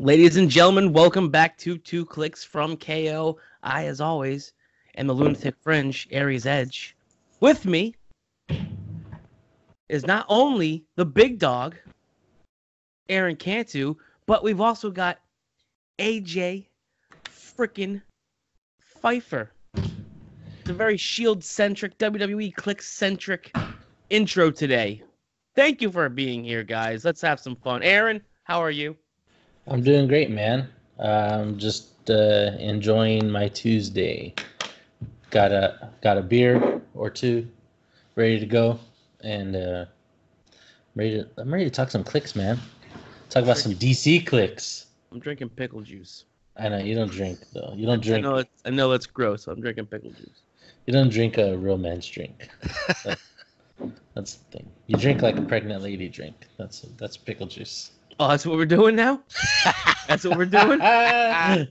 Ladies and gentlemen, welcome back to 2 Clicks from KO. I, as always, am the Lunatic Fringe, Aries Edge. With me is not only the big dog, Aaron Cantu, but we've also got AJ frickin' Pfeiffer. It's a very Shield-centric, WWE Click-centric intro today. Thank you for being here, guys. Let's have some fun. Aaron, how are you? I'm doing great, man. I'm just enjoying my Tuesday. Got a beer or two, ready to go, and I'm ready to talk some clicks, man. Talk about some DC clicks. I'm drinking pickle juice. I know you don't drink though. You don't drink. I know it's gross. So I'm drinking pickle juice. You don't drink a real man's drink. That's the thing. You drink like a pregnant lady drink. That's pickle juice. Oh, that's what we're doing now? That's what we're doing? Oh,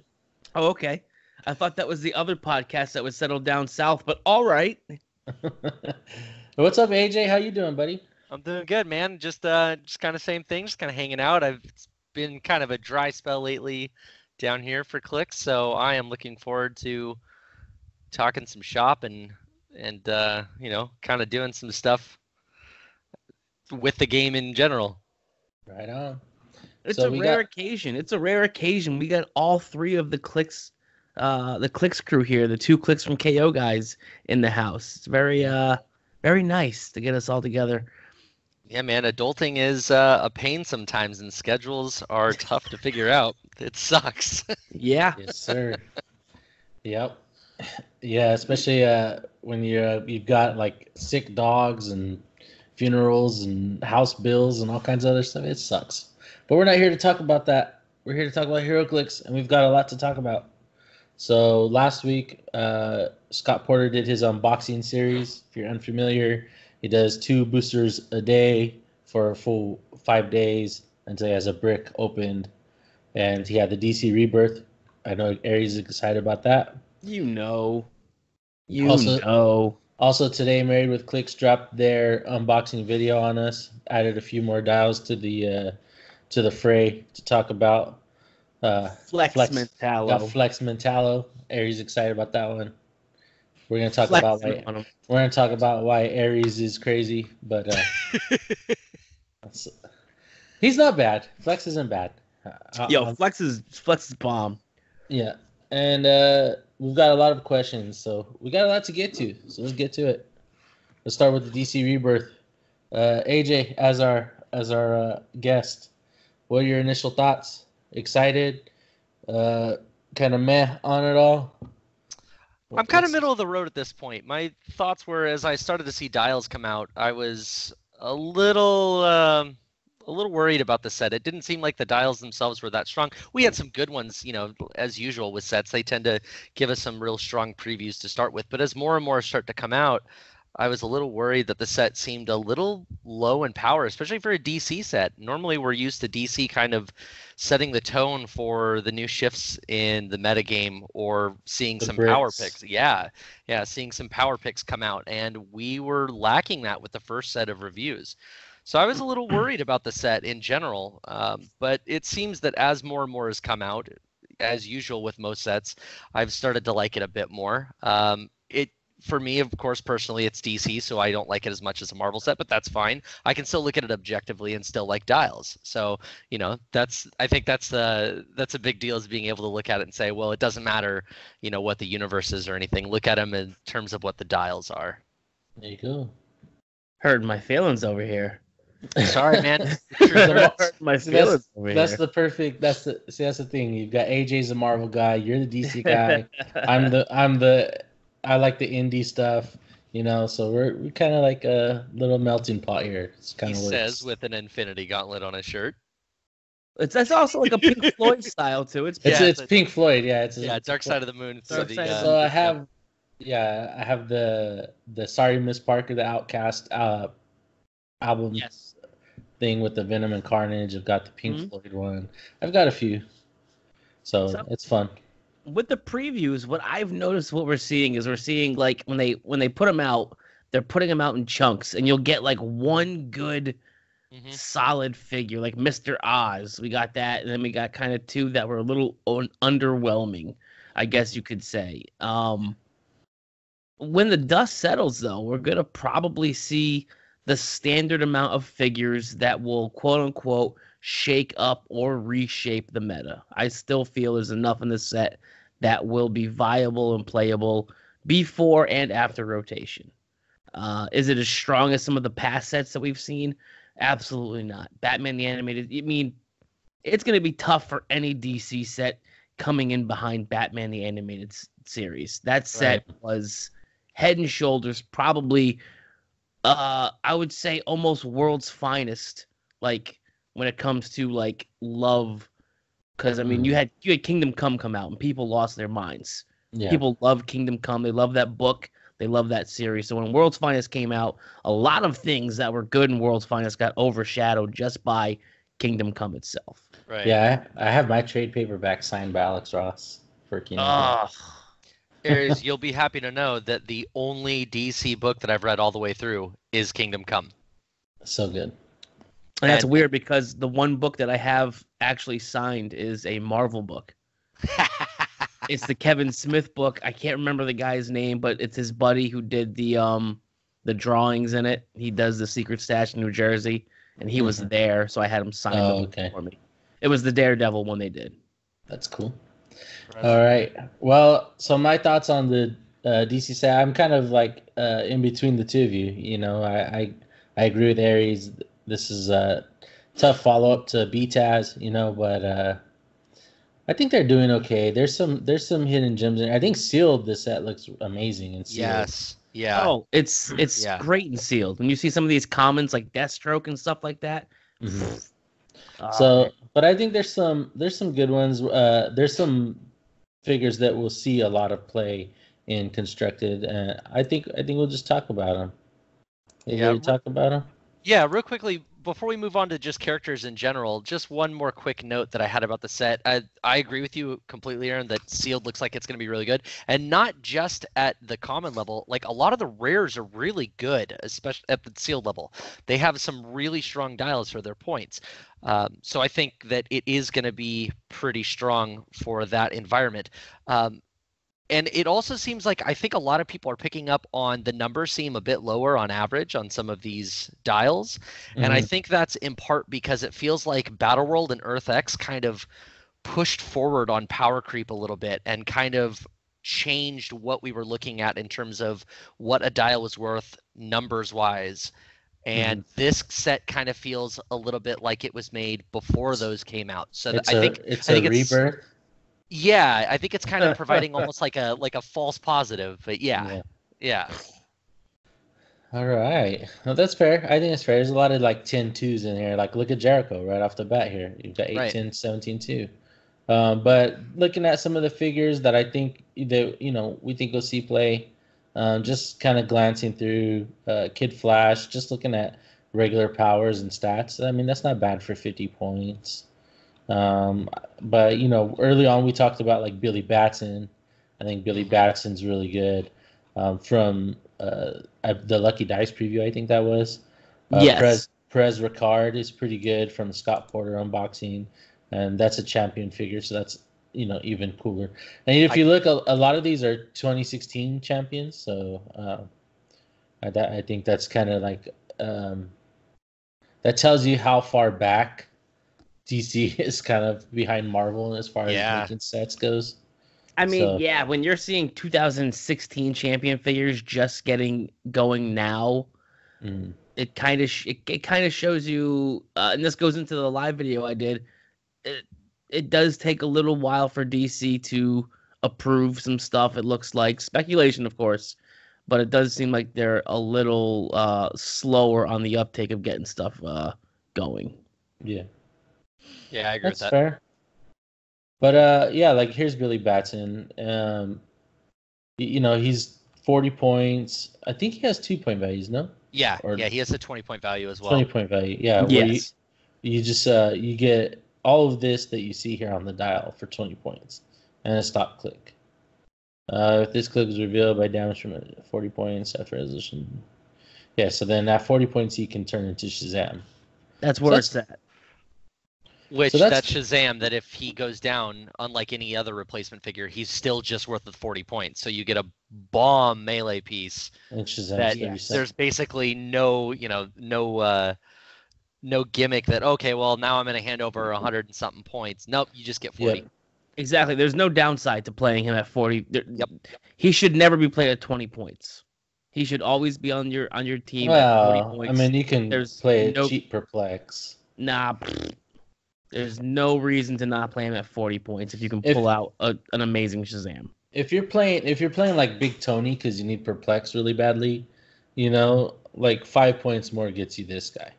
okay. I thought that was the other podcast that was settled down south, but all right. What's up, AJ? How you doing, buddy? I'm doing good, man. Just kind of same thing, just kind of hanging out. It's been kind of a dry spell lately down here for clicks, so I am looking forward to talking some shop and kind of doing some stuff with the game in general. Right on. It's a rare occasion. It's a rare occasion. We got all three of the Clicks crew here, the 2 Clicks from KO guys in the house. It's very nice to get us all together. Yeah, man, adulting is a pain sometimes, and schedules are tough to figure out. It sucks. Yeah. Yes, sir. Yep. Yeah, especially when you've got like sick dogs and funerals and house bills and all kinds of other stuff. It sucks. But we're not here to talk about that. We're here to talk about Hero Clicks, and we've got a lot to talk about. So last week, Scott Porter did his unboxing series. If you're unfamiliar, he does 2 boosters a day for a full 5 days until he has a brick opened. And he had the DC Rebirth. I know Aries is excited about that. Also today, Married with Clicks dropped their unboxing video on us. Added a few more dials to the fray to talk about Flex Mentallo. Got Flex Mentallo. Aries excited about that one. We're gonna talk about why Aries is crazy, but he's not bad. Flex isn't bad. Flex is bomb. Yeah, and we've got a lot of questions, so we got a lot to get to. So let's get to it. Let's start with the DC Rebirth. AJ, as our guest, what are your initial thoughts? Excited? Kind of meh on it all? I'm kind of middle of the road at this point. My thoughts were, as I started to see dials come out, I was a little worried about the set. It didn't seem like the dials themselves were that strong. We had some good ones, as usual with sets. They tend to give us some real strong previews to start with. But as more and more start to come out, I was a little worried that the set seemed a little low in power, especially for a DC set. Normally, we're used to DC kind of setting the tone for the new shifts in the metagame or seeing some power picks. Yeah, seeing some power picks come out. And we were lacking that with the first set of reviews. So I was a little worried about the set in general. But it seems that as more and more has come out, as usual with most sets, I've started to like it a bit more. For me, of course, personally, it's DC, so I don't like it as much as a Marvel set, but that's fine. I can still look at it objectively and still like dials. So, I think that's a big deal, is being able to look at it and say, well, it doesn't matter, what the universe is or anything. Look at them in terms of what the dials are. There you go. Hurt my feelings over here. Sorry, man. My feelings over that's here. That's the thing. You've got AJ's a Marvel guy. You're the DC guy. I like the indie stuff, so we're kind of like a little melting pot here. It's kind of says with an Infinity Gauntlet on his shirt. That's also like a Pink Floyd style too. It's Pink Floyd, yeah. It's Dark Side of the Moon. So I have the Sorry Miss Parker, the Outcast album thing with the Venom and Carnage. I've got the Pink Floyd one. I've got a few, so it's fun. With the previews, what I've noticed, what we're seeing like when they put them out, they're putting them out in chunks, and you'll get like one good solid figure, like Mr. Oz. We got that, and then we got kind of two that were a little underwhelming, I guess you could say. When the dust settles, though, we're gonna probably see the standard amount of figures that will quote unquote shake up or reshape the meta. I still feel there's enough in this set that will be viable and playable before and after rotation. Is it as strong as some of the past sets that we've seen? Absolutely not. Batman the Animated, I mean, it's going to be tough for any DC set coming in behind Batman the Animated series. That set was head and shoulders, probably, I would say almost world's finest, like, when it comes to, like, love. Because, I mean, you had Kingdom Come out, and people lost their minds. Yeah. People love Kingdom Come. They love that book. They love that series. So when World's Finest came out, a lot of things that were good in World's Finest got overshadowed just by Kingdom Come itself. Right. Yeah, I have my trade paperback signed by Alex Ross for Kingdom Come. Aries, you'll be happy to know that the only DC book that I've read all the way through is Kingdom Come. So good. And that's weird because the one book that I have actually signed is a Marvel book. It's the Kevin Smith book. I can't remember the guy's name, but it's his buddy who did the drawings in it. He does the Secret Stash in New Jersey, and he was there, so I had him sign the book for me. It was the Daredevil one they did. That's cool. All right. Well, so my thoughts on the DC set, I'm kind of like in between the two of you. You know, I agree with Aries. This is a tough follow-up to BTAS, you know, but I think they're doing okay. There's some hidden gems in. I think Sealed, this set looks amazing in Sealed. Yes. Yeah. Oh, it's great in Sealed. When you see some of these commons like Deathstroke and stuff like that. But I think there's some good ones. There's some figures that will see a lot of play in Constructed. I think we'll just talk about them. Talk about them. Yeah, real quickly, before we move on to just characters in general, just one more quick note that I had about the set. I agree with you completely, Aaron, that Sealed looks like it's going to be really good. And not just at the common level. Like, a lot of the rares are really good, especially at the Sealed level. They have some really strong dials for their points. So I think that it is going to be pretty strong for that environment. And it also seems like I think a lot of people are picking up on the numbers seem a bit lower on average on some of these dials. And I think that's in part because it feels like Battleworld and EarthX kind of pushed forward on power creep a little bit and kind of changed what we were looking at in terms of what a dial was worth numbers-wise. And this set kind of feels a little bit like it was made before those came out. So I think it's a rebirth. Yeah, I think it's kind of providing almost like a false positive, but yeah. All right, well, that's fair. I think it's fair. There's a lot of like 10-2s in here. Like, look at Jericho right off the bat here. You've got 8-10, 17-2. But looking at some of the figures that I think that we think we'll see play, just kind of glancing through Kid Flash, just looking at regular powers and stats. I mean, that's not bad for 50 points. But early on we talked about like Billy Batson. I think Billy Batson's really good. From the Lucky Dice preview, I think that was. Yes. Perez Ricard is pretty good from the Scott Porter unboxing, and that's a champion figure, so that's even cooler. And if you look, a lot of these are 2016 champions, so I think that's kind of like that tells you how far back DC is kind of behind Marvel as far as making sets goes. I mean, when you're seeing 2016 champion figures just getting going now, it kind of shows you, and this goes into the live video I did. It does take a little while for DC to approve some stuff. It looks like speculation, of course, but it does seem like they're a little slower on the uptake of getting stuff going. Yeah. Yeah, I agree with that. That's fair. But like here's Billy Batson. He's 40 points. I think he has 2-point values, no? Yeah, he has a 20-point value as well. 20-point value, yeah. Yes. You just you get all of this that you see here on the dial for 20 points, and a stop click. If this click is revealed by damage from 40 points after resolution, so then at 40 points he can turn into Shazam. That's where it's at. Which So that's Shazam, that if he goes down, unlike any other replacement figure, he's still just worth the 40 points. So you get a bomb melee piece And Shazam's that 37. there's basically no gimmick that, okay, well, now I'm going to hand over 100 and something points. Nope, you just get 40. Yep. Exactly. There's no downside to playing him at 40. Yep. He should never be played at 20 points. He should always be on your team at 40 points. I mean, you can play a cheap perplex. Nah. There's no reason to not play him at 40 points if you can pull out an amazing Shazam. If you're playing like Big Tony because you need perplex really badly, like 5 points more gets you this guy.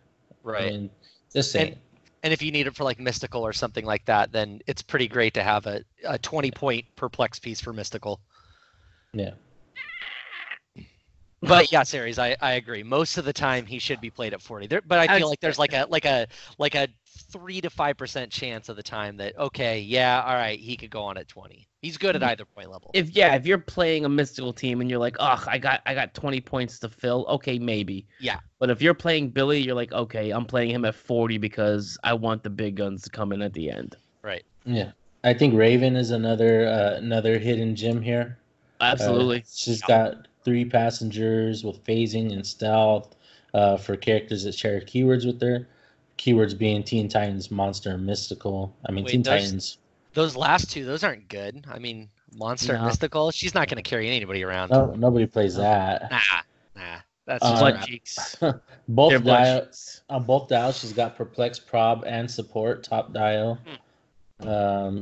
Right. I mean, just saying. And if you need it for like Mystical or something like that, then it's pretty great to have a 20-point perplex piece for Mystical. Yeah. But yeah, Series, I agree. Most of the time he should be played at 40. But I feel like there's like a 3 to 5% chance of the time that, okay, yeah, all right, he could go on at 20. He's good at either point level. If you're playing a Mystical team and you're like, I got 20 points to fill, okay, maybe. Yeah. But if you're playing Billy, you're like, okay, I'm playing him at 40 because I want the big guns to come in at the end. Right. Yeah. I think Raven is another hidden gem here. Absolutely. She's got 3 passengers with phasing and stealth for characters that share keywords with her. Keywords being Teen Titans, Monster, and Mystical. I mean, Titans. Those last two, those aren't good. I mean, Monster and Mystical, she's not going to carry anybody around. No, nobody plays that. Nah. That's just blood cheeks. both dials, she's got Perplex, Prob, and Support, top dial.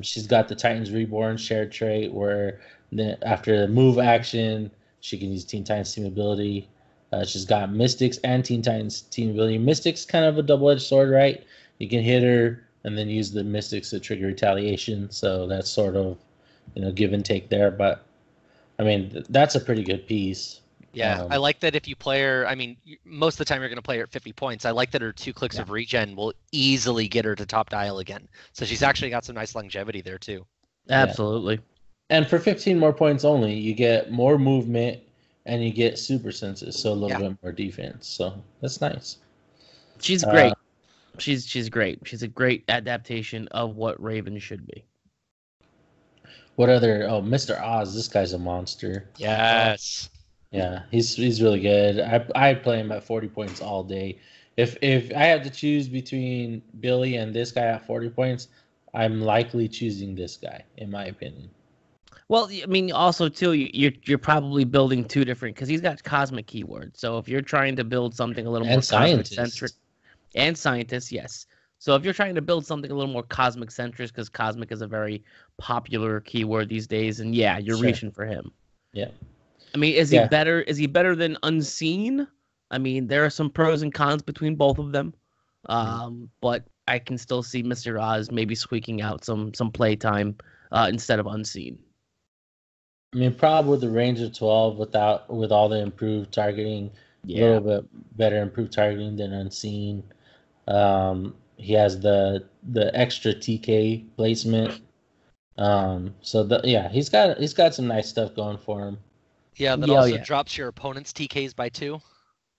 She's got the Titans Reborn shared trait where after the move action, she can use Teen Titans team ability. She's got Mystics and Teen Titans team ability. Mystics kind of a double-edged sword, right? You can hit her and then use the Mystics to trigger retaliation. So that's sort of, give and take there. But, I mean, that's a pretty good piece. Yeah, I like that if you play her, I mean, most of the time you're going to play her at 50 points. I like that her 2 clicks of regen will easily get her to top dial again. So she's actually got some nice longevity there, too. Absolutely. And for 15 more points only, you get more movement and you get super senses, so a little bit more defense. So that's nice. She's great. She's great. She's a great adaptation of what Raven should be. What other? Oh, Mr. Oz. This guy's a monster. Yes. Yeah, he's really good. I play him at 40 points all day. If I have to choose between Billy and this guy at 40 points, I'm likely choosing this guy, in my opinion. Well, I mean, also too, you're probably building 2 different because he's got cosmic keywords. So if you're trying to build something a little more cosmic centric, and scientists, yes. So if you're trying to build something a little more cosmic centric, because cosmic is a very popular keyword these days, and you're reaching for him. Yeah. I mean, is he better? Is he better than Unseen? I mean, there are some pros and cons between both of them, but I can still see Mr. Oz maybe squeaking out some play time instead of Unseen. I mean, probably with the range of 12 with all the improved targeting, a little bit better improved targeting than Unseen. He has the extra TK placement. He's got some nice stuff going for him. Yeah, that also drops your opponent's TKs by 2.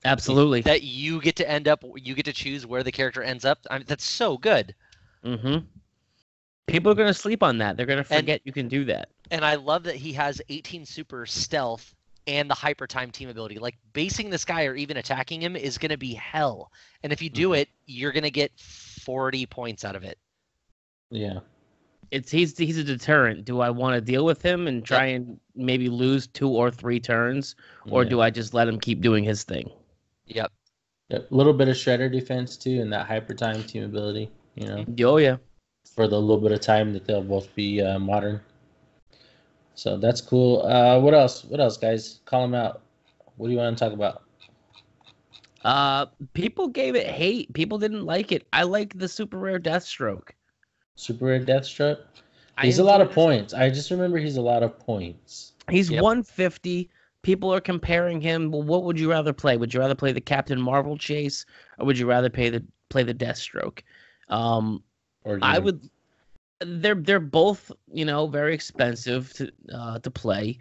Absolutely. That you get to choose where the character ends up. I mean, that's so good. Mm-hmm. People are going to sleep on that. They're going to forget you can do that. And I love that he has 18 super stealth and the hyper time team ability. Like, basing this guy or even attacking him is going to be hell. And if you do it, you're going to get 40 points out of it. Yeah. He's a deterrent. Do I want to deal with him and try and maybe lose 2 or 3 turns, or do I just let him keep doing his thing? Yep. A little bit of shredder defense too, and that hyper time team ability. Oh yeah. For the little bit of time that they'll both be modern. So that's cool. What else? What else, guys? Call them out. What do you want to talk about? People gave it hate. People didn't like it. I like the super rare Deathstroke. Super rare Deathstroke? He's a lot of points. I just remember he's a lot of points. He's 150. People are comparing him. Well, what would you rather play? Would you rather play the Captain Marvel chase, or would you rather play the Deathstroke? I would. They're both, very expensive to play.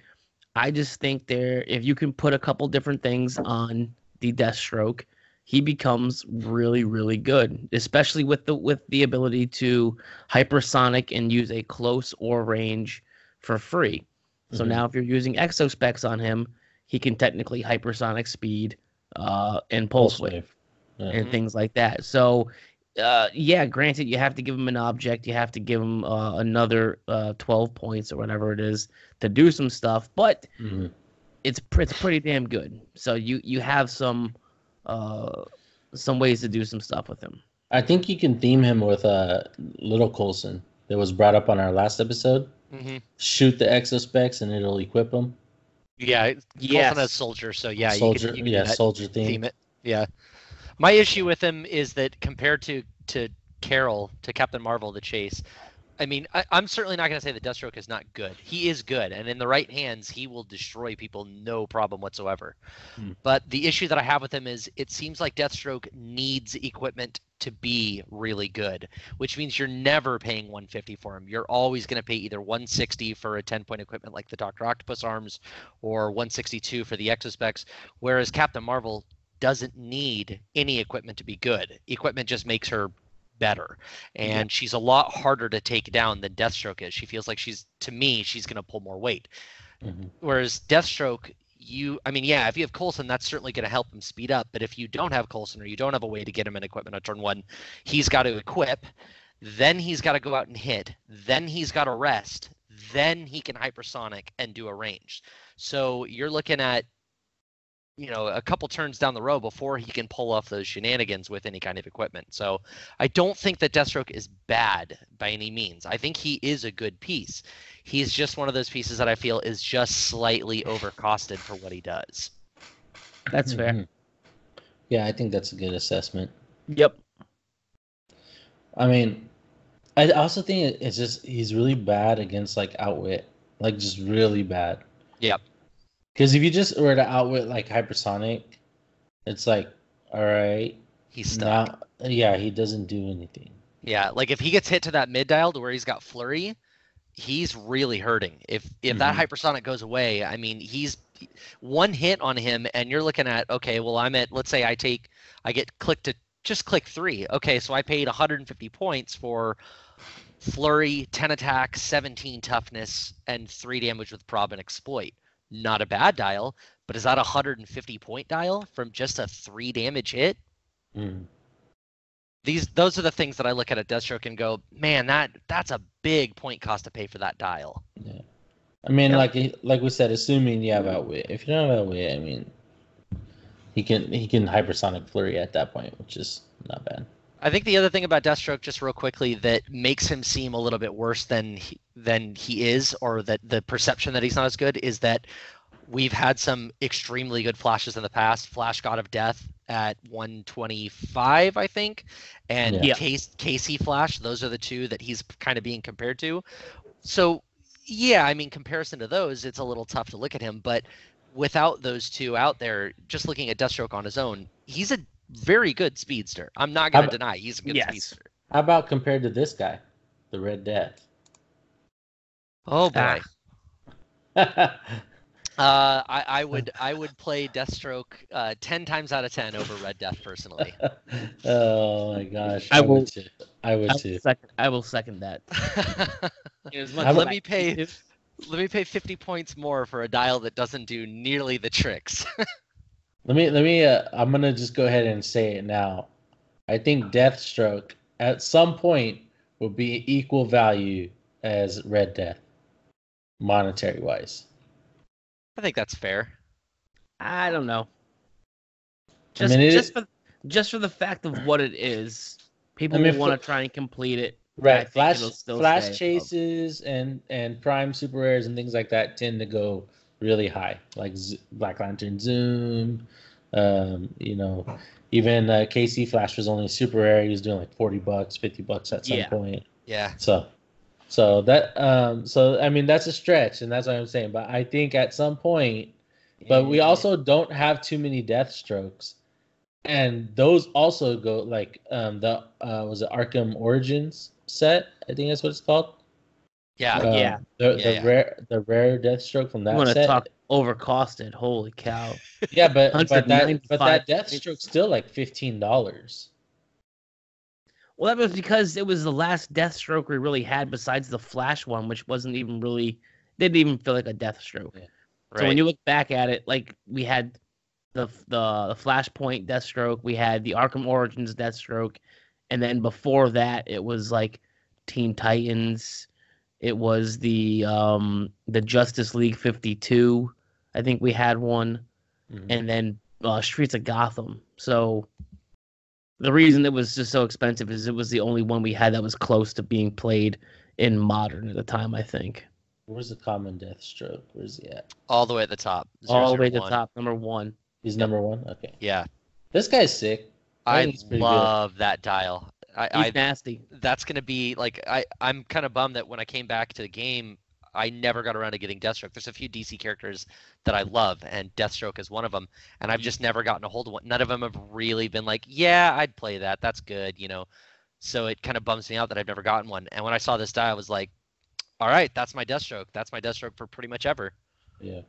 I just think if you can put a couple different things on the Deathstroke, he becomes really, really good, especially with the ability to hypersonic and use a close or range for free. So now if you're using exospecs on him, he can technically hypersonic speed and pulse wave and things like that. So yeah, granted, you have to give him an object, you have to give him another 12 points or whatever it is to do some stuff, but it's pretty damn good. So you have some ways to do some stuff with him. I think you can theme him with Little Coulson that was brought up on our last episode. Shoot the exospecs and it'll equip him. Yeah, Coulson has soldier, so yeah, soldier, you can soldier theme it. Yeah. My issue with him is that compared to Carol, to Captain Marvel, the Chase, I mean, I'm certainly not going to say that Deathstroke is not good. He is good, and in the right hands, he will destroy people no problem whatsoever. But the issue that I have with him is it seems like Deathstroke needs equipment to be really good, which means you're never paying 150 for him. You're always going to pay either 160 for a 10-point equipment like the Dr. Octopus arms or 162 for the Exospecs, whereas Captain Marvel doesn't need any equipment to be good. Equipment just makes her better, and she's a lot harder to take down than Deathstroke is. She feels like she's going to pull more weight. Whereas Deathstroke, if you have Coulson, that's certainly going to help him speed up. But if you don't have Coulson, or you don't have a way to get him an equipment on turn one, he's got to equip, then he's got to go out and hit, then he's got to rest, then he can hypersonic and do a range. So you're looking at a couple turns down the road before he can pull off those shenanigans with any kind of equipment. So I don't think that Deathstroke is bad by any means. I think he is a good piece. He's just one of those pieces that I feel is just slightly overcosted for what he does. That's fair. Yeah, I think that's a good assessment. Yep. I mean, I also think it's just he's really bad against like Outwit. Like just really bad. Yep. Because if you just were to outwit like hypersonic, it's like, all right, he's stuck. He doesn't do anything. Yeah, like if he gets hit to that mid dial to where he's got flurry, he's really hurting. If that hypersonic goes away, I mean, he's one hit on him, and you're looking at, okay, well, let's say I get clicked to just click 3. Okay, so I paid 150 points for flurry, 10 attack, 17 toughness, and 3 damage with prob and exploit. Not a bad dial, but is that a 150 point dial from just a 3 damage hit? Those are the things that I look at Deathstroke and go, man, that's a big point cost to pay for that dial. Yeah, I mean, like we said, assuming you have Outwit. If you don't have Outwit, I mean, he can hypersonic flurry at that point, which is not bad. I think the other thing about Deathstroke, just real quickly, that makes him seem a little bit worse than he is, or that the perception that he's not as good, is that we've had some extremely good flashes in the past. Flash God of Death at 125, I think, and Casey Flash. Those are the two that he's kind of being compared to. So, yeah, I mean, comparison to those, it's a little tough to look at him. But without those two out there, just looking at Deathstroke on his own, he's a very good speedster. I'm not going to deny he's a good speedster. How about compared to this guy, the Red Death? Oh boy. I would play Deathstroke 10 times out of 10 over Red Death personally. Oh my gosh, I would too. I will second that. Let me pay 50 points more for a dial that doesn't do nearly the tricks. Let me. I'm gonna just go ahead and say it now. I think Deathstroke at some point will be equal value as Red Death, monetary wise. I think that's fair. I don't know. Just for the fact of what it is, people will want to try and complete it. Right, flash chases and prime super rares and things like that tend to go really high, like Black Lantern Zoom. Even KC Flash was only super rare. He was doing like $40, $50 at some point. Yeah. So that I mean that's a stretch, and that's what I'm saying. But I think at some point, but we also don't have too many Deathstrokes, and those also go like was it Arkham Origins set? I think that's what it's called. Yeah. The rare Deathstroke from that set. overcosted. Holy cow! Yeah, but that 195. Deathstroke's still like $15. Well, that was because it was the last Deathstroke we really had besides the Flash one, which wasn't even really didn't even feel like a Deathstroke. Yeah. So when you look back at it, like we had the Flashpoint Deathstroke, we had the Arkham Origins Deathstroke, and then before that it was like Teen Titans. It was the Justice League 52. I think we had one, and then Streets of Gotham. So the reason it was just so expensive is it was the only one we had that was close to being played in modern at the time, I think. Where's the common Deathstroke? Where's he at? All the way at the top. All the way to the top, number 1. He's number 1? Okay. Yeah. This guy's sick. I love that dial. He's nasty. That's going to be, like, I'm kind of bummed that when I came back to the game, I never got around to getting Deathstroke. There's a few DC characters that I love, and Deathstroke is one of them, and I've just never gotten a hold of one. None of them have really been like, yeah, I'd play that. That's good, you know. So it kind of bums me out that I've never gotten one. And when I saw this die, I was like, all right, that's my Deathstroke. That's my Deathstroke for pretty much ever. Yeah.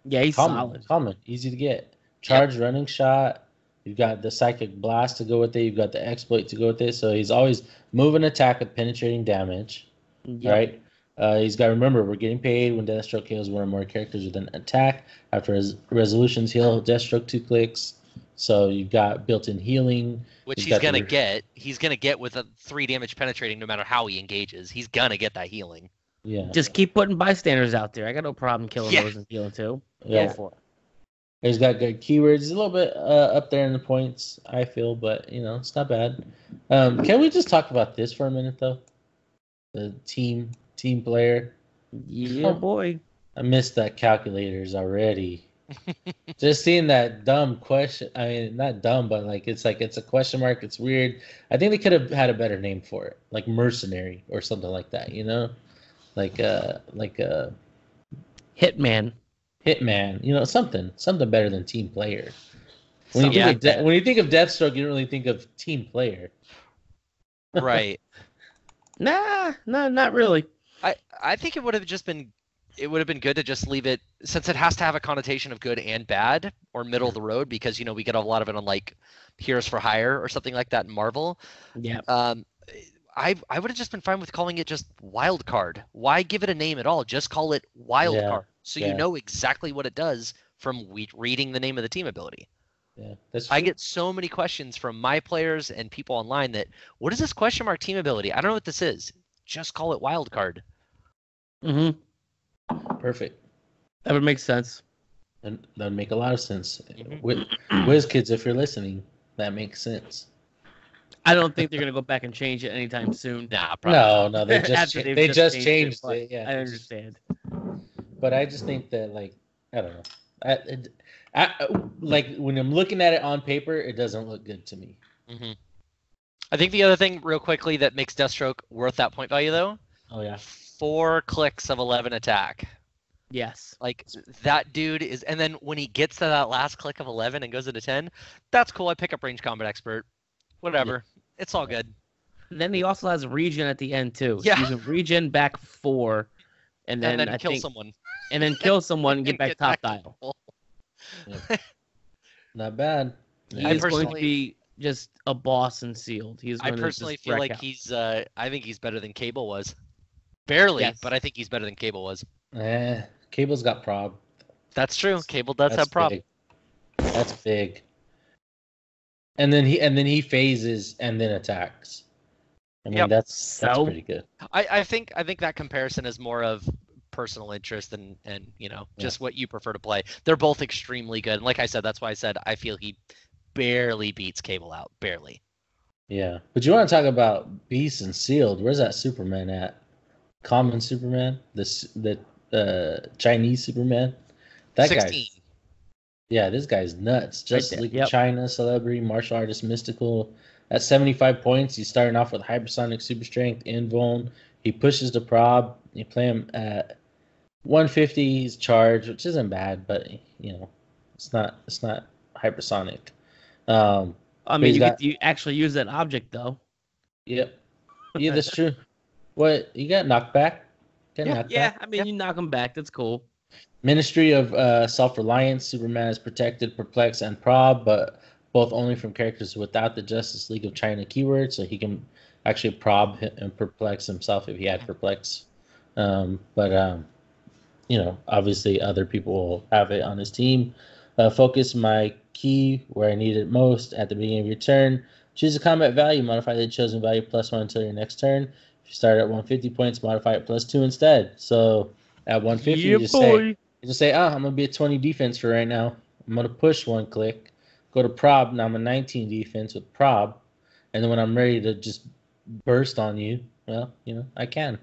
Yeah, he's solid. Common, easy to get. Charge, running shot. You've got the Psychic Blast to go with it. You've got the Exploit to go with it. So he's always moving attack with penetrating damage, right? He's got to remember, we're getting paid when Deathstroke kills one or more characters with an attack. After his resolutions, heal Deathstroke 2 clicks. So you've got built-in healing. Which he's going to get. He's going to get with a 3 damage penetrating no matter how he engages. He's going to get that healing. Yeah. Just keep putting bystanders out there. I got no problem killing those and healing too. Yeah. Go for it. He's got good keywords. He's a little bit up there in the points, I feel, but, you know, it's not bad. Can we just talk about this for a minute, though? The team player. Yeah, boy. I missed that calculators already. Just seeing that dumb question. I mean, not dumb, but like it's a question mark. It's weird. I think they could have had a better name for it, like mercenary or something like that. You know, like a hitman. You know, something better than team player. When you think of Deathstroke, you don't really think of team player. Right. Nah, not really. I think it would have been good to just leave it, since it has to have a connotation of good and bad or middle of the road, because, you know, we get a lot of it on like Heroes for Hire or something like that in Marvel. Yeah. I would have just been fine with calling it just Wild Card. Why give it a name at all? Just call it Wild Card, so you know exactly what it does from reading the name of the team ability. Yeah, that's true. I get so many questions from my players and people online that, what is this question mark team ability? I don't know what this is. Just call it Wild Card. Mm-hmm. Perfect. That would make sense. And that would make a lot of sense. Mm-hmm. Whiz kids, if you're listening, that makes sense. I don't think they're gonna go back and change it anytime soon. Nah, probably no, they just changed it. Yeah, I understand. But I just think that, like, I don't know. I like when I'm looking at it on paper, it doesn't look good to me. Mm-hmm. I think the other thing, real quickly, that makes Deathstroke worth that point value, though. Oh yeah. 4 clicks of 11 attack. Yes. Like, that dude is, and then when he gets to that last click of 11 and goes into 10, that's cool. I pick up Range Combat Expert. Whatever. Yeah. It's all good. And then he also has regen at the end, too. Yeah. So you can regen back 4, and then kill someone. And then kill someone and get back top dial. Yeah. Not bad. He's going to be just a boss in Sealed. I personally feel like he's I think he's better than Cable was. Barely, yes. But I think he's better than Cable was. Cable's got prob. That's true. Cable does have prob. That's big. And then he phases and then attacks. I mean, that's pretty good. I think that comparison is more of personal interest and you know, just what you prefer to play. They're both extremely good. And like I said, that's why I said I feel he barely beats Cable out. Barely. Yeah. But you want to talk about Beast and Sealed. Where's that Superman at? Common Superman? The Chinese Superman? That 16. guy. Yeah, this guy's nuts. Justice League of China, celebrity, martial artist, mystical. At 75 points, he's starting off with hypersonic super strength, invuln. He pushes the prob. You play him at 150. He's charged, which isn't bad, but you know, it's not hypersonic. I mean, you actually use that object though. Yep. Yeah, that's true. What, you got knockback? Yeah. I mean, you knock him back. That's cool. Ministry of Self-Reliance. Superman is protected, perplex, and prob, but both only from characters without the Justice League of China keyword, so he can actually prob and perplex himself if he had perplex. But obviously other people will have it on his team. Focus my key where I need it most at the beginning of your turn. Choose a combat value, modify the chosen value +1 until your next turn. If you start at 150 points, modify it +2 instead. So at 150, Yeah, boy. you just say, I'm gonna be at 20 defense for right now. I'm gonna push one click, go to prob. Now I'm a 19 defense with prob, and then when I'm ready to just burst on you, well, I can.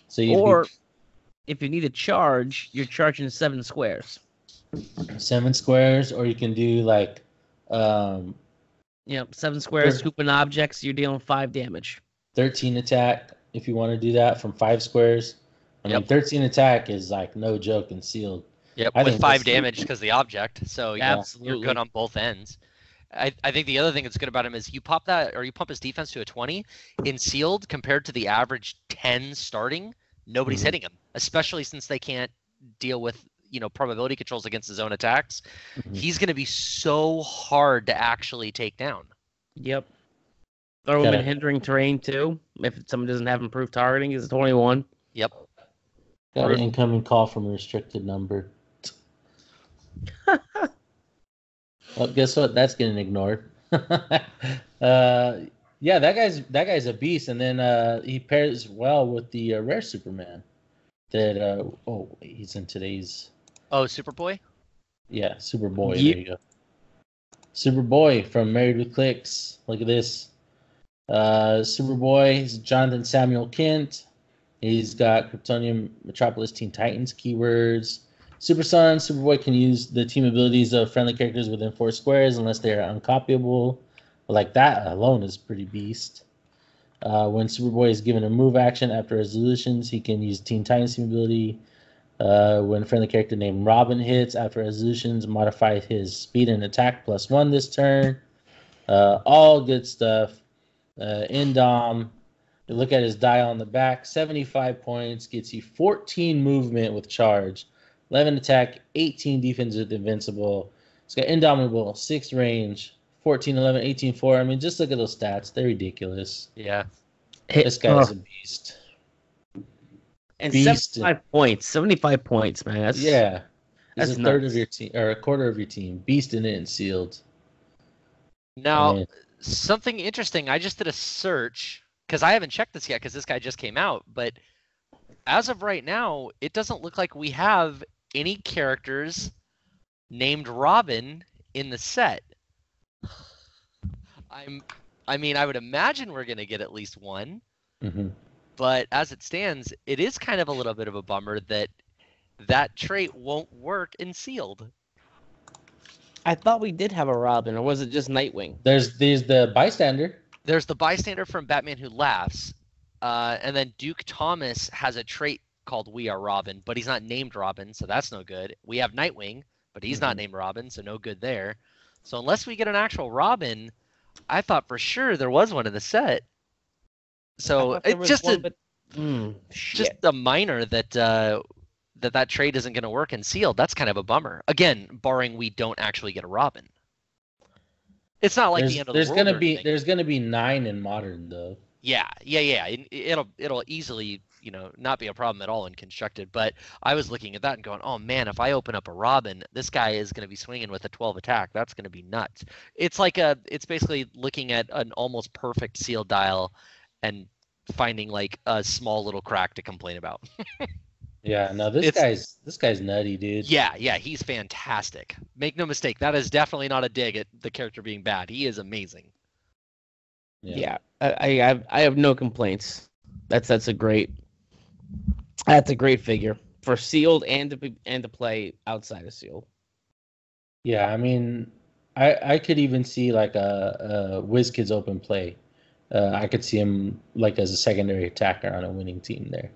So Or if you need a charge, you're charging 7 squares. 7 squares, or you can do like 7 squares, scooping objects, you're dealing 5 damage. 13 attack if you want to do that from 5 squares. I mean, 13 attack is like no joke in sealed. Yep, with 5 damage because the object. So you're good on both ends. I think the other thing that's good about him is you pop that, or you pump his defense to a 20 in sealed compared to the average 10 starting. Nobody's hitting him, especially since they can't deal with probability controls against his own attacks. He's going to be so hard to actually take down. Yep. Throw him in hindering terrain too. If someone doesn't have improved targeting, is 21. Yep. Got an incoming call from a restricted number. Well, guess what? That's getting ignored. That guy's a beast, and then he pairs well with the rare Superman. That he's in today's. Oh, Superboy. Yeah, Superboy. Yep. There you go. Superboy from Married with Clicks. Look at this. Superboy is Jonathan Samuel Kent. He's got Kryptonian Metropolis Teen Titans keywords. Super Son, Superboy can use the team abilities of friendly characters within 4 squares unless they are uncopyable. But like that alone is pretty beast. When Superboy is given a move action after resolutions, he can use Teen Titans team ability. When a friendly character named Robin hits after resolutions, modify his speed and attack +1 this turn. All good stuff. Indom. You look at his dial on the back, 75 points, gets you 14 movement with charge, 11 attack, 18 defense with invincible. It's got Indomitable, 6 range, 14, 11, 18, 4. I mean, just look at those stats. They're ridiculous. Yeah. This guy's a beast. And beast 75 points, man. That's a third of your team, or a quarter of your team. Beast in it and sealed. Now, something interesting. I just did a search, because I haven't checked this yet, because this guy just came out. But as of right now, it doesn't look like we have any characters named Robin in the set. I would imagine we're going to get at least one. But as it stands, it is kind of a little bit of a bummer that trait won't work in sealed. I thought we did have a Robin, or was it just Nightwing? There's the bystander. There's the bystander from Batman Who Laughs. And then Duke Thomas has a trait called We Are Robin, but he's not named Robin, so that's no good. We have Nightwing, but he's not named Robin, so no good there. So unless we get an actual Robin, I thought for sure there was one in the set. So it's just just a minor that trade isn't going to work in sealed. That's kind of a bummer. Again, barring we don't actually get a Robin. It's not like the end of the world. There's gonna be 9 in modern though. Yeah. It'll easily not be a problem at all in constructed. But I was looking at that and going, oh man, if I open up a Robin, this guy is going to be swinging with a 12 attack. That's going to be nuts. It's basically looking at an almost perfect sealed dial and finding like a small little crack to complain about. Yeah, no, this guy's nutty, dude. Yeah, he's fantastic. Make no mistake, that is definitely not a dig at the character being bad. He is amazing. Yeah, I have no complaints. That's a great figure for sealed and to play outside of sealed. Yeah, I mean, I could even see like a WizKids open play. I could see him like as a secondary attacker on a winning team there.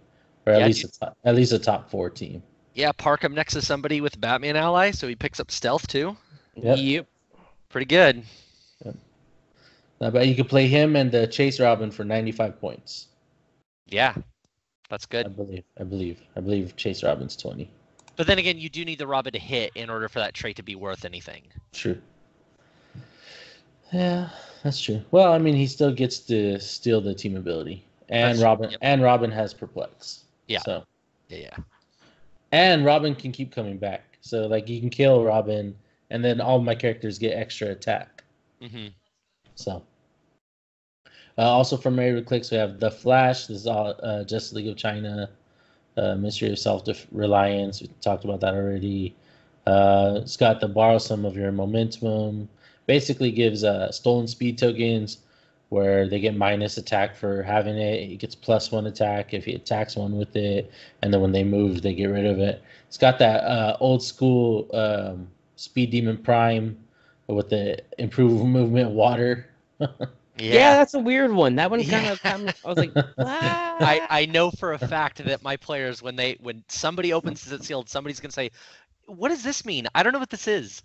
Or at least a top 4 team. Yeah, park him next to somebody with Batman ally, so he picks up stealth too. Yep. Pretty good. Yep. I bet you could play him and the Chase Robin for 95 points. Yeah, that's good. I believe Chase Robin's 20. But then again, you do need the Robin to hit in order for that trait to be worth anything. True. Yeah, that's true. Well, I mean, he still gets to steal the team ability, and Robin has perplex. Yeah. So. Yeah. And Robin can keep coming back. So, like, you can kill Robin, and then all my characters get extra attack. Mm-hmm. So, also from Mary with Clicks, we have The Flash. This is all Justice League of China, Mystery of Self-Reliance. We talked about that already. It's got the borrow some of your momentum. Basically gives stolen speed tokens where they get minus attack for having it. He gets +1 attack if he attacks one with it, and then when they move, they get rid of it. It's got that old school Speed Demon Prime with the improved movement water. Yeah, that's a weird one. That one kind of I was like, what? I know for a fact that my players, when somebody opens it sealed, somebody's gonna say, "What does this mean? I don't know what this is."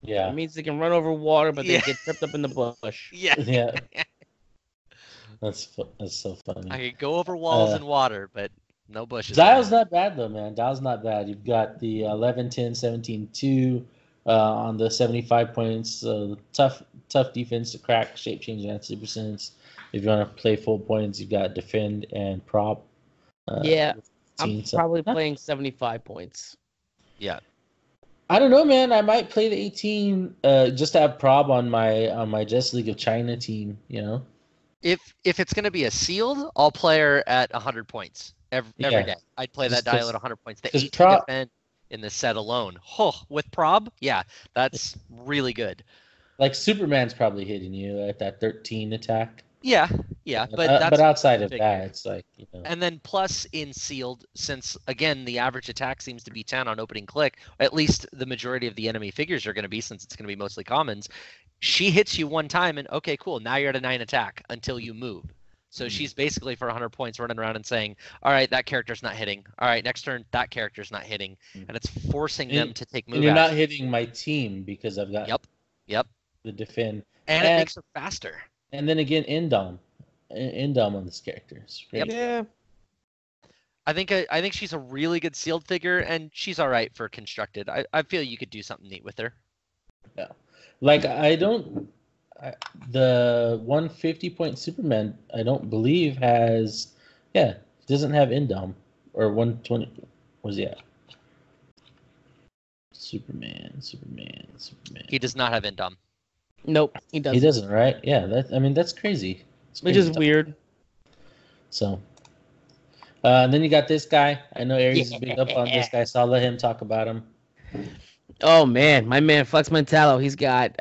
Yeah, it means they can run over water, but they get tripped up in the bush. Yeah. That's so funny. I could go over walls and water, but no bushes. Dial's not bad though, man. Dial's not bad. You've got the 11, 10, 17, 2 on the 75 points. So tough defense to crack, shape change, and super sense. If you want to play full points, you've got defend and prop. I'm probably playing 75 points. Yeah. I don't know, man. I might play the 18 just to have prob on my Justice League of China team. You know. If it's going to be a sealed, I'll play her at 100 points every day. I'd play that dial at 100 points. The 18 defend in the set alone. With prob, that's really good. Like Superman's probably hitting you at that 13 attack. Yeah, but outside of that, it's like, you know. And then plus in sealed, since again the average attack seems to be 10 on opening click, at least the majority of the enemy figures are going to be, since it's going to be mostly commons. She hits you one time and okay, cool. Now you're at a 9 attack until you move. So she's basically for 100 points running around and saying, all right, that character's not hitting. All right, next turn, that character's not hitting. And it's forcing them to take moves. And you're not hitting my team because I've got the defend. And it makes her faster. And then again, Indom on this character. Yeah. I think she's a really good sealed figure, and she's all right for constructed. I feel you could do something neat with her. Yeah. Like, the 150-point Superman, I don't believe doesn't have Indom. Or 120. Where's he at? Superman. He does not have Indom. Nope, he doesn't. He doesn't, right? Yeah, that's crazy. Which is weird. So, and then you got this guy. I know Aries is big up on this guy, so I'll let him talk about him. Oh man, my man Flex Mentallo, he's got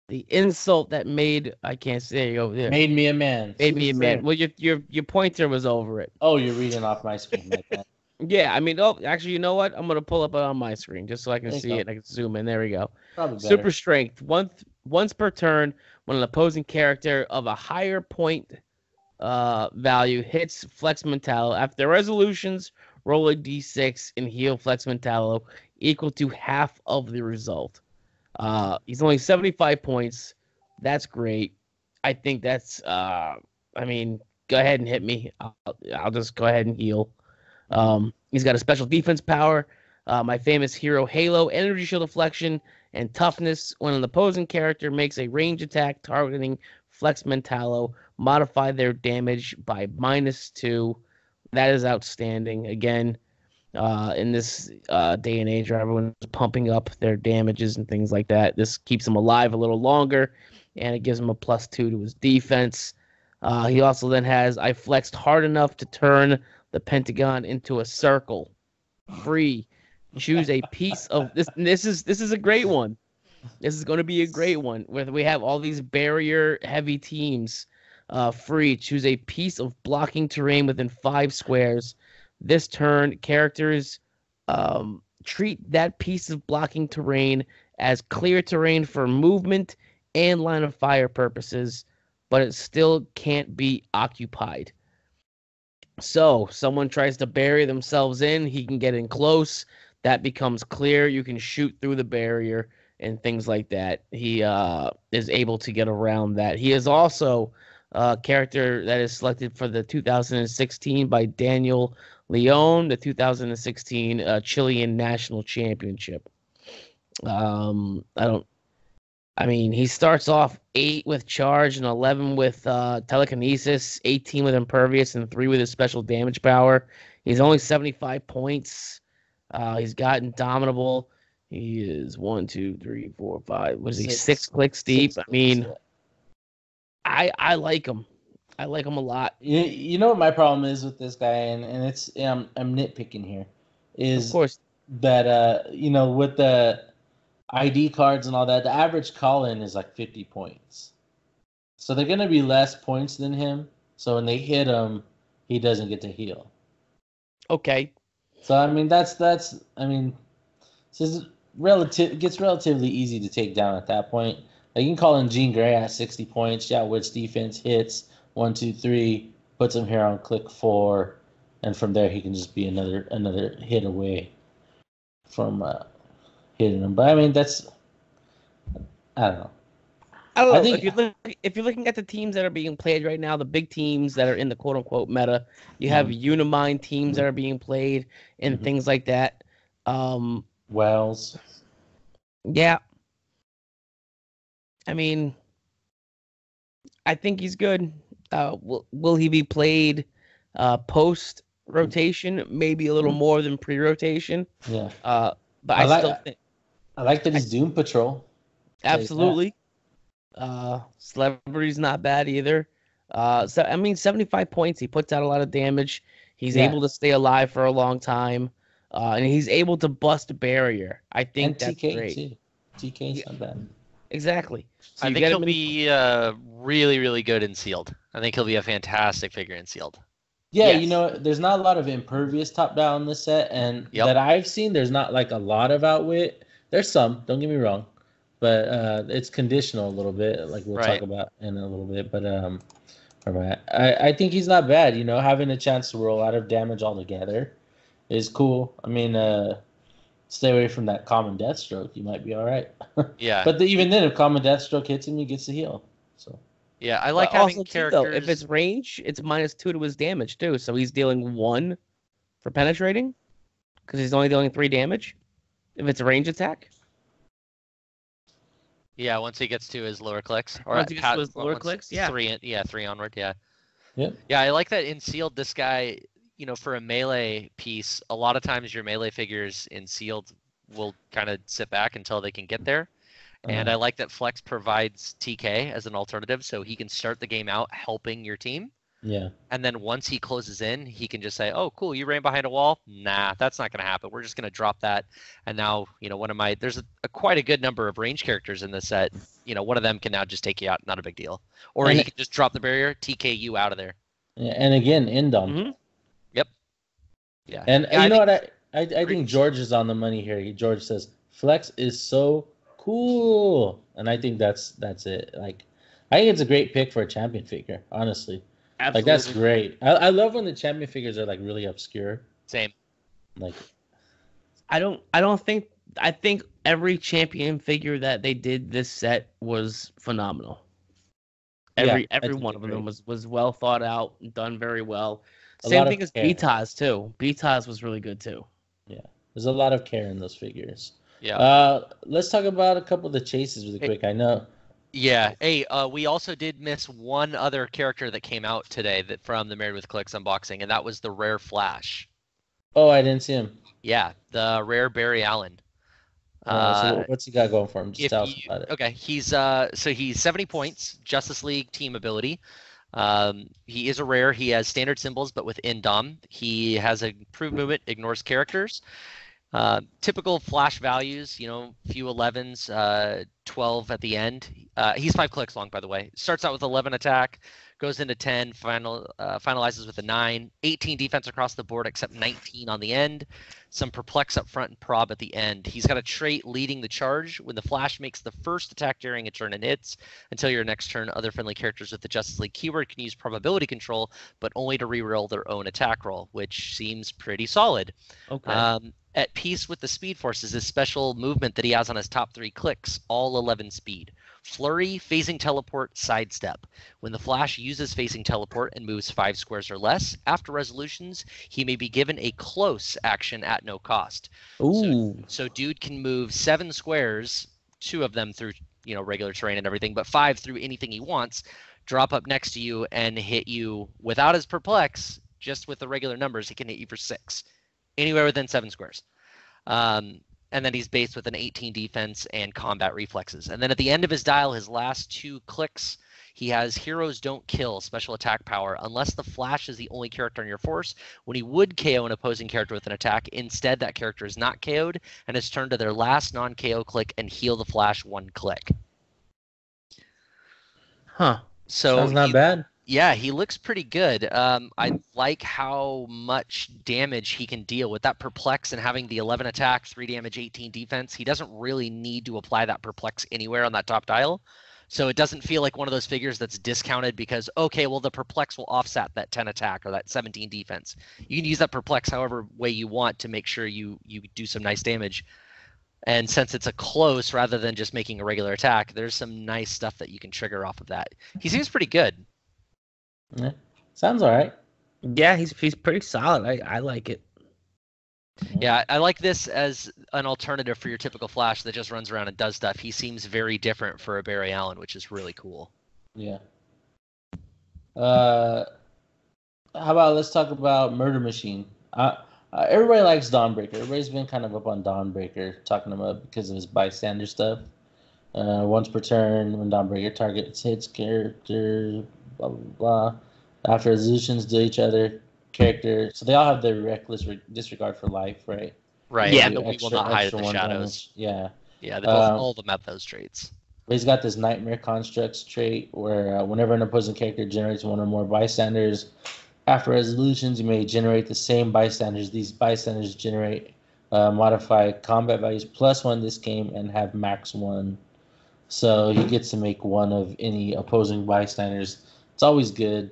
the insult that made Made me a man. Made me a man. Well, your pointer was over it. Oh, you're reading off my screen like that. Yeah, I mean, actually, you know what? I'm gonna pull up it on my screen just so I can see it. And I can zoom in. There we go. Super strength. Once per turn, when an opposing character of a higher point value hits Flex Mentallo, after resolutions, roll a d6 and heal Flex Mentallo equal to half of the result. He's only 75 points. That's great. I think that's. Go ahead and hit me. I'll just go ahead and heal. He's got a special defense power, my famous hero Halo, energy shield deflection, and toughness. When an opposing character makes a range attack targeting Flex Mentallo, modify their damage by -2. That is outstanding. Again, in this day and age where everyone's pumping up their damages and things like that, this keeps him alive a little longer, and it gives him a +2 to his defense. He also then has, I flexed hard enough to turn the pentagon into a circle. Free. Choose a piece of this. This is a great one. This is going to be a great one where we have all these barrier heavy teams. Free. Choose a piece of blocking terrain within 5 squares. This turn, characters treat that piece of blocking terrain as clear terrain for movement and line of fire purposes, but it still can't be occupied. So someone tries to bury themselves in, he can get in close. That becomes clear. You can shoot through the barrier and things like that. He is able to get around that. He is also a character that is selected for the 2016 by Daniel Leon, the 2016 Chilean national championship. He starts off 8 with charge and 11 with telekinesis, 18 with impervious, and 3 with his special damage power. He's only 75 points. He's got Indomitable. He is 1, 2, 3, 4, 5. Was he 6 clicks deep? I like him. I like him a lot. You know what my problem is with this guy, and it's I'm nitpicking here, is of course that with the ID cards and all that, the average call-in is like 50 points. So they're gonna be less points than him. So when they hit him, he doesn't get to heal. Okay. So it gets relatively easy to take down at that point. Like you can call in Jean Grey at 60 points. Yeah, Woods defense hits 1, 2, 3, puts him here on click 4, and from there he can just be another hit away from hitting him. But I mean I don't know. I think if you're looking at the teams that are being played right now, the big teams that are in the quote unquote meta, you have Unimind teams that are being played and things like that. Wells. Yeah. I mean, I think he's good. Will he be played post rotation? Maybe a little more than pre rotation. Yeah. But I still think I like that he's Doom Patrol. Absolutely. Celebrity's not bad either. 75 points. He puts out a lot of damage. He's able to stay alive for a long time. And he's able to bust a barrier. I think and that's TK great. Too. TK's not bad. Exactly. So I think he'll be really, really good in sealed. I think he'll be a fantastic figure in sealed. Yeah, there's not a lot of impervious top down in this set, and that I've seen, there's not like a lot of outwit. There's some, don't get me wrong, but it's conditional a little bit, like we'll talk about in a little bit. But I think he's not bad. Having a chance to roll out of damage altogether is cool. I mean, stay away from that common Deathstroke. You might be all right. Yeah. But even then, if common Deathstroke hits him, he gets to heal. So. Yeah, I like having characters. Though, if it's range, it's -2 to his damage too. So he's dealing 1 for penetrating because he's only dealing 3 damage. If it's a range attack. Yeah, once he gets to his lower clicks. Or once he gets to his lower clicks, 3 onward, yeah. Yeah. Yeah, I like that in sealed. This guy, for a melee piece, a lot of times your melee figures in sealed will kind of sit back until they can get there. And I like that Flex provides TK as an alternative, so he can start the game out helping your team. Yeah. And then once he closes in, he can just say, "Oh, cool, you ran behind a wall. Nah, that's not going to happen. We're just going to drop that." And now, there's quite a good number of range characters in this set. One of them can now just take you out. Not a big deal. Or he can just drop the barrier, TK you out of there. Yeah, and again, Indom. Mm-hmm. Yep. Yeah. And you know what? I think George is on the money here. George says Flex is so cool, and I think that's it. Like, I think it's a great pick for a champion figure. Honestly, absolutely. Like that's great. I love when the champion figures are like really obscure. Same. Like, I think every champion figure that they did this set was phenomenal. Every one of them was well thought out, done very well. Same thing as Beataz too. Beataz was really good too. Yeah, there's a lot of care in those figures. Yeah. Let's talk about a couple of the chases really quick. I know. Yeah. Hey, we also did miss one other character that came out today from the Married with Clicks unboxing, and that was the rare Flash. Oh, I didn't see him. Yeah, the rare Barry Allen. So what's he got going for him? Just tell us about it. Okay, he's 70 points, Justice League team ability. He is a rare. He has standard symbols, but with Indom. He has improved movement, ignores characters. Typical Flash values, few 11s, 12 at the end. He's 5 clicks long, by the way. Starts out with 11 attack, goes into 10, finalizes with a 9, 18 defense across the board except 19 on the end. Some perplex up front and prob at the end. He's got a trait leading the charge. When the Flash makes the first attack during a turn and hits, until your next turn, other friendly characters with the Justice League keyword can use probability control, but only to reroll their own attack roll, which seems pretty solid. Okay. At peace with the Speed Force is his special movement that he has on his top 3 clicks, all 11 speed. Flurry, phasing teleport, sidestep. When the Flash uses phasing teleport and moves 5 squares or less, after resolutions, he may be given a close action at no cost. Ooh. So dude can move 7 squares, 2 of them through regular terrain and everything, but 5 through anything he wants, drop up next to you and hit you without his perplex, just with the regular numbers, he can hit you for 6. Anywhere within 7 squares. And then he's based with an 18 defense and combat reflexes. And then at the end of his dial, his last 2 clicks, he has Heroes Don't Kill special attack power unless the Flash is the only character in your force. When he would KO an opposing character with an attack, instead that character is not KO'd and is turned to their last non-KO click and heal the Flash 1 click. Huh. So sounds not bad. Yeah, he looks pretty good. I like how much damage he can deal with that perplex and having the 11 attack, 3 damage, 18 defense. He doesn't really need to apply that perplex anywhere on that top dial. So it doesn't feel like one of those figures that's discounted because, okay, well, the perplex will offset that 10 attack or that 17 defense. You can use that perplex however way you want to make sure you do some nice damage. And since it's a close rather than just making a regular attack, there's some nice stuff that you can trigger off of that. He seems pretty good. Yeah. Sounds all right. Yeah, he's pretty solid. I like it. Yeah, I like this as an alternative for your typical Flash that just runs around and does stuff. He seems very different for a Barry Allen, which is really cool. Yeah. How about let's talk about Murder Machine. Everybody likes Dawnbreaker. Everybody's been kind of up on Dawnbreaker, talking about because of his bystander stuff. Once per turn, when Dawnbreaker targets hits character, blah blah blah. After resolutions to each other character, so they all have their reckless disregard for life, right? Right. Yeah. And we will not hide in the shadows. Yeah. Yeah, they both all of them have those traits. But he's got this Nightmare Constructs trait where whenever an opposing character generates one or more bystanders, after resolutions, you may generate the same bystanders. These bystanders generate modify combat values +1 this game and have max 1. So he gets to make 1 of any opposing bystanders. It's always good.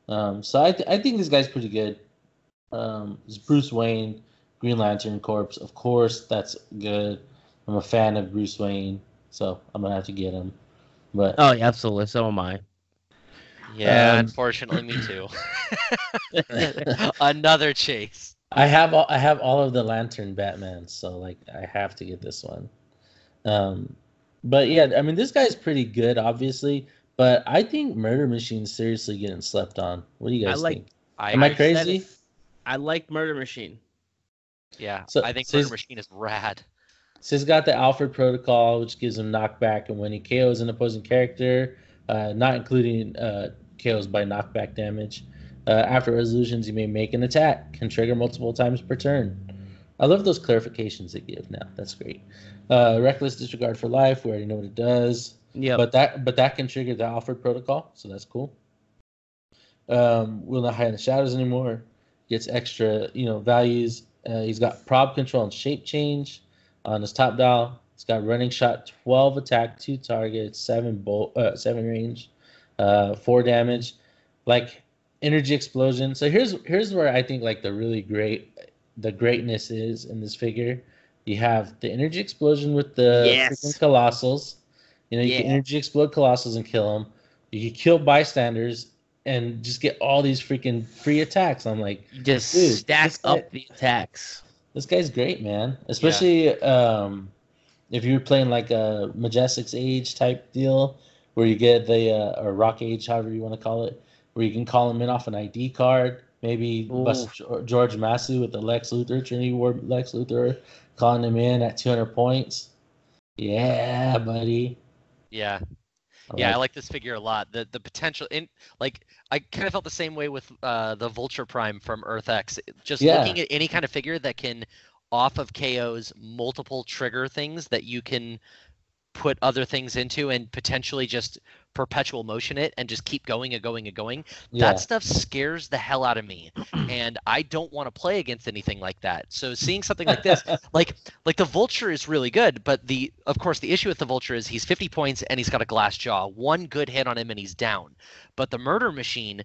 So I think this guy's pretty good. It's Bruce Wayne, Green Lantern Corps. Of course, that's good. I'm a fan of Bruce Wayne, so I'm going to have to get him. But Oh, yeah, absolutely. So am I. Yeah, unfortunately, me too. Another chase. I have all of the Lantern Batmans, so like I have to get this one. But yeah, I mean this guy's pretty good, obviously. But I think Murder Machine's seriously getting slept on. What do you guys think? Am I crazy? I like Murder Machine. Yeah, So- I think so Murder he's- Machine is rad. So he's got the Alfred Protocol, which gives him knockback, and when he KOs an opposing character, not including KOs by knockback damage, after resolutions, you may make an attack, can trigger multiple times per turn. I love those clarifications they give now. That's great. Reckless disregard for life. We already know what it does. Yeah. But that can trigger the Alfred Protocol, so that's cool. Will not hide in the shadows anymore. Gets extra, values. He's got prob control and shape change on his top dial. He's got running shot, 12 attack, 2 targets, 7 range, 4 damage, like energy explosion. So here's where I think like the greatness is in this figure. You have the energy explosion with the freaking Colossals. You can energy explode Colossals and kill them. You can kill bystanders and just get all these freaking free attacks. I'm like, Just dude, stack up the attacks. this guy's great, man. Especially if you're playing like a Majestic's Age type deal, where you get the or Rock Age, however you want to call it, where you can call him in off an ID card. Maybe bust George Massey with the Lex Luthor, Trinity War Lex Luthor, calling him in at 200 points. Yeah, buddy. Yeah. I like this figure a lot. The potential in I kind of felt the same way with the Vulture Prime from Earth X. Just looking at any kind of figure that can off of KOs multiple trigger things that you can put other things into and potentially just perpetual motion it and just keep going and going and going. Yeah. That stuff scares the hell out of me. And I don't want to play against anything like that. So seeing something like this, like the Vulture is really good, but of course the issue with the Vulture is he's 50 points and he's got a glass jaw. One good hit on him and he's down. But the Murder Machine,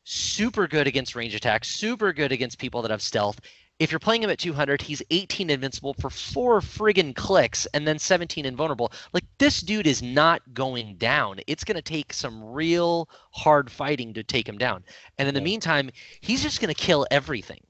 super good against range attacks, super good against people that have stealth. if you're playing him at 200, he's 18 invincible for 4 friggin' clicks and then 17 invulnerable. Like, this dude is not going down. It's going to take some real hard fighting to take him down. And in the meantime, he's just going to kill everything.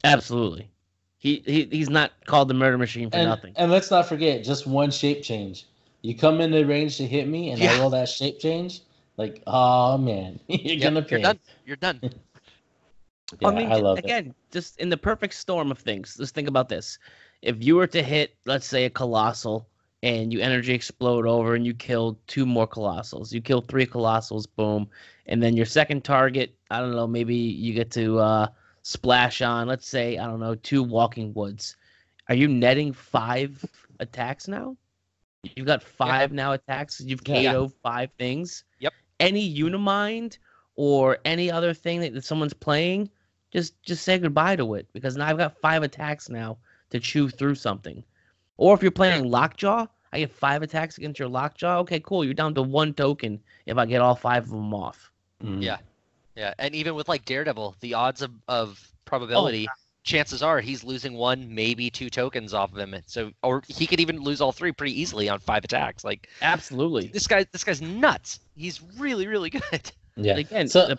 Absolutely. He's not called the murder machine for nothing. And let's not forget, just one shape change. You come into range to hit me, and I roll that shape change. Like, oh man, you're gonna pay. You're done. Yeah, I mean, I love again, just in the perfect storm of things. Let's think about this: if you were to hit, let's say, a colossal, and you energy explode over, and you kill 2 more colossals, you kill 3 colossals, boom, and then your second target, I don't know, maybe you get to splash on, let's say, I don't know, 2 walking woods. Are you netting 5 attacks now? You've got 5 now attacks. You've KO'd 5 things. Yep. Any Unimind or any other thing that someone's playing, just say goodbye to it, because now I've got 5 attacks now to chew through something. Or if you're playing Lockjaw, I get 5 attacks against your Lockjaw. Okay, cool. You're down to 1 token if I get all 5 of them off. Mm. Yeah. And even with like Daredevil, the odds of probability, chances are he's losing 1, maybe 2 tokens off of him. So, or he could even lose all 3 pretty easily on 5 attacks. Like, absolutely, this guy's nuts. He's really, really good. Yeah. Again, so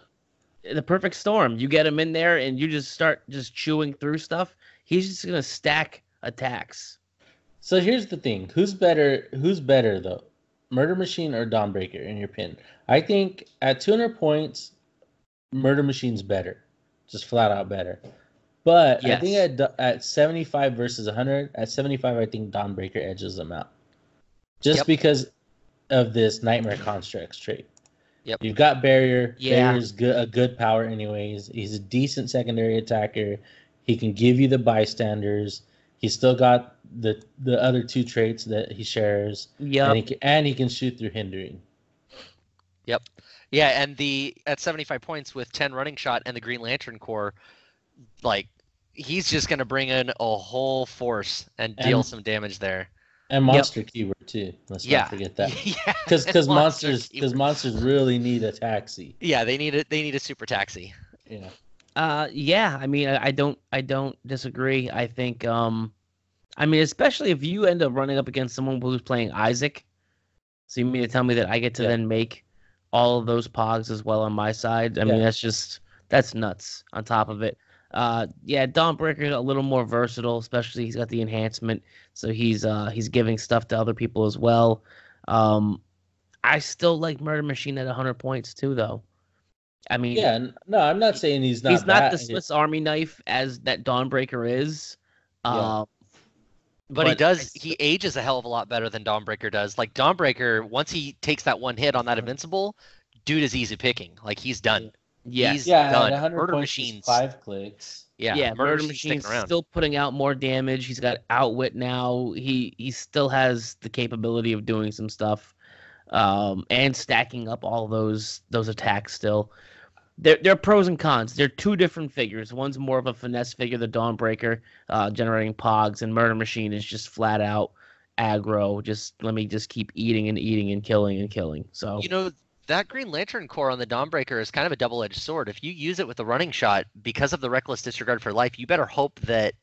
the perfect storm. You get him in there, and you just start just chewing through stuff. He's just gonna stack attacks. So here's the thing: who's better though, Murder Machine or Dawnbreaker in your pin? I think at 200 points, Murder Machine's better, just flat out better. But I think at 75 versus 100, at 75, I think Dawnbreaker edges them out, just because of this Nightmare Constructs trait. Yep. You've got Barrier. Yeah. Barrier's a good power anyways. He's a decent secondary attacker. He can give you the bystanders. He's still got the other 2 traits that he shares. Yeah. And he can shoot through hindering. Yep. Yeah, and at 75 points with 10 running shot and the Green Lantern core, like, he's just going to bring in a whole force and deal some damage there. And monster keyword too. Let's not forget that. Because monsters really need a taxi. Yeah, they need a super taxi. Yeah. Yeah. I mean, I don't disagree. I think, I mean, especially if you end up running up against someone who's playing Isaac. So you mean to tell me that I get to then make all of those pogs as well on my side? I mean, that's nuts. On top of it. Dawnbreaker a little more versatile, especially he's got the enhancement, so he's giving stuff to other people as well. I still like Murder Machine at 100 points too, though. I mean, no, I'm not saying he's not. He's not the Swiss Army knife as that Dawnbreaker is. But he ages a hell of a lot better than Dawnbreaker does. Like, Dawnbreaker, once he takes that 1 hit on that Invincible, dude is easy picking. Like, he's done. Yeah, he's done. 100 Murder points Machine's 5 clicks. Yeah, Murder Machine's still putting out more damage. He's got Outwit now. He still has the capability of doing some stuff, and stacking up all those attacks still. They're pros and cons. They're 2 different figures. One's more of a finesse figure, the Dawnbreaker, generating pogs, and Murder Machine is just flat out aggro. Just let me just keep eating and killing. So that Green Lantern core on the Dawnbreaker is kind of a double-edged sword. If you use it with a running shot, because of the reckless disregard for life, you better hope that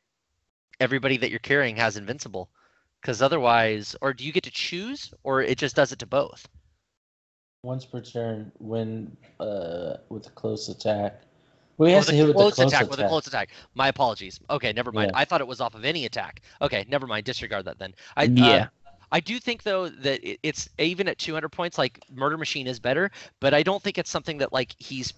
everybody that you're carrying has Invincible. Because otherwise, or do you get to choose, or it just does it to both? Once per turn, when with a close attack. Well, he has to hit with a close attack. With a close attack. My apologies. Okay, never mind. Yeah. I thought it was off of any attack. Okay, never mind. Disregard that then. I do think, though, that it's even at 200 points, like, Murder Machine is better, but I don't think it's something that, like, he's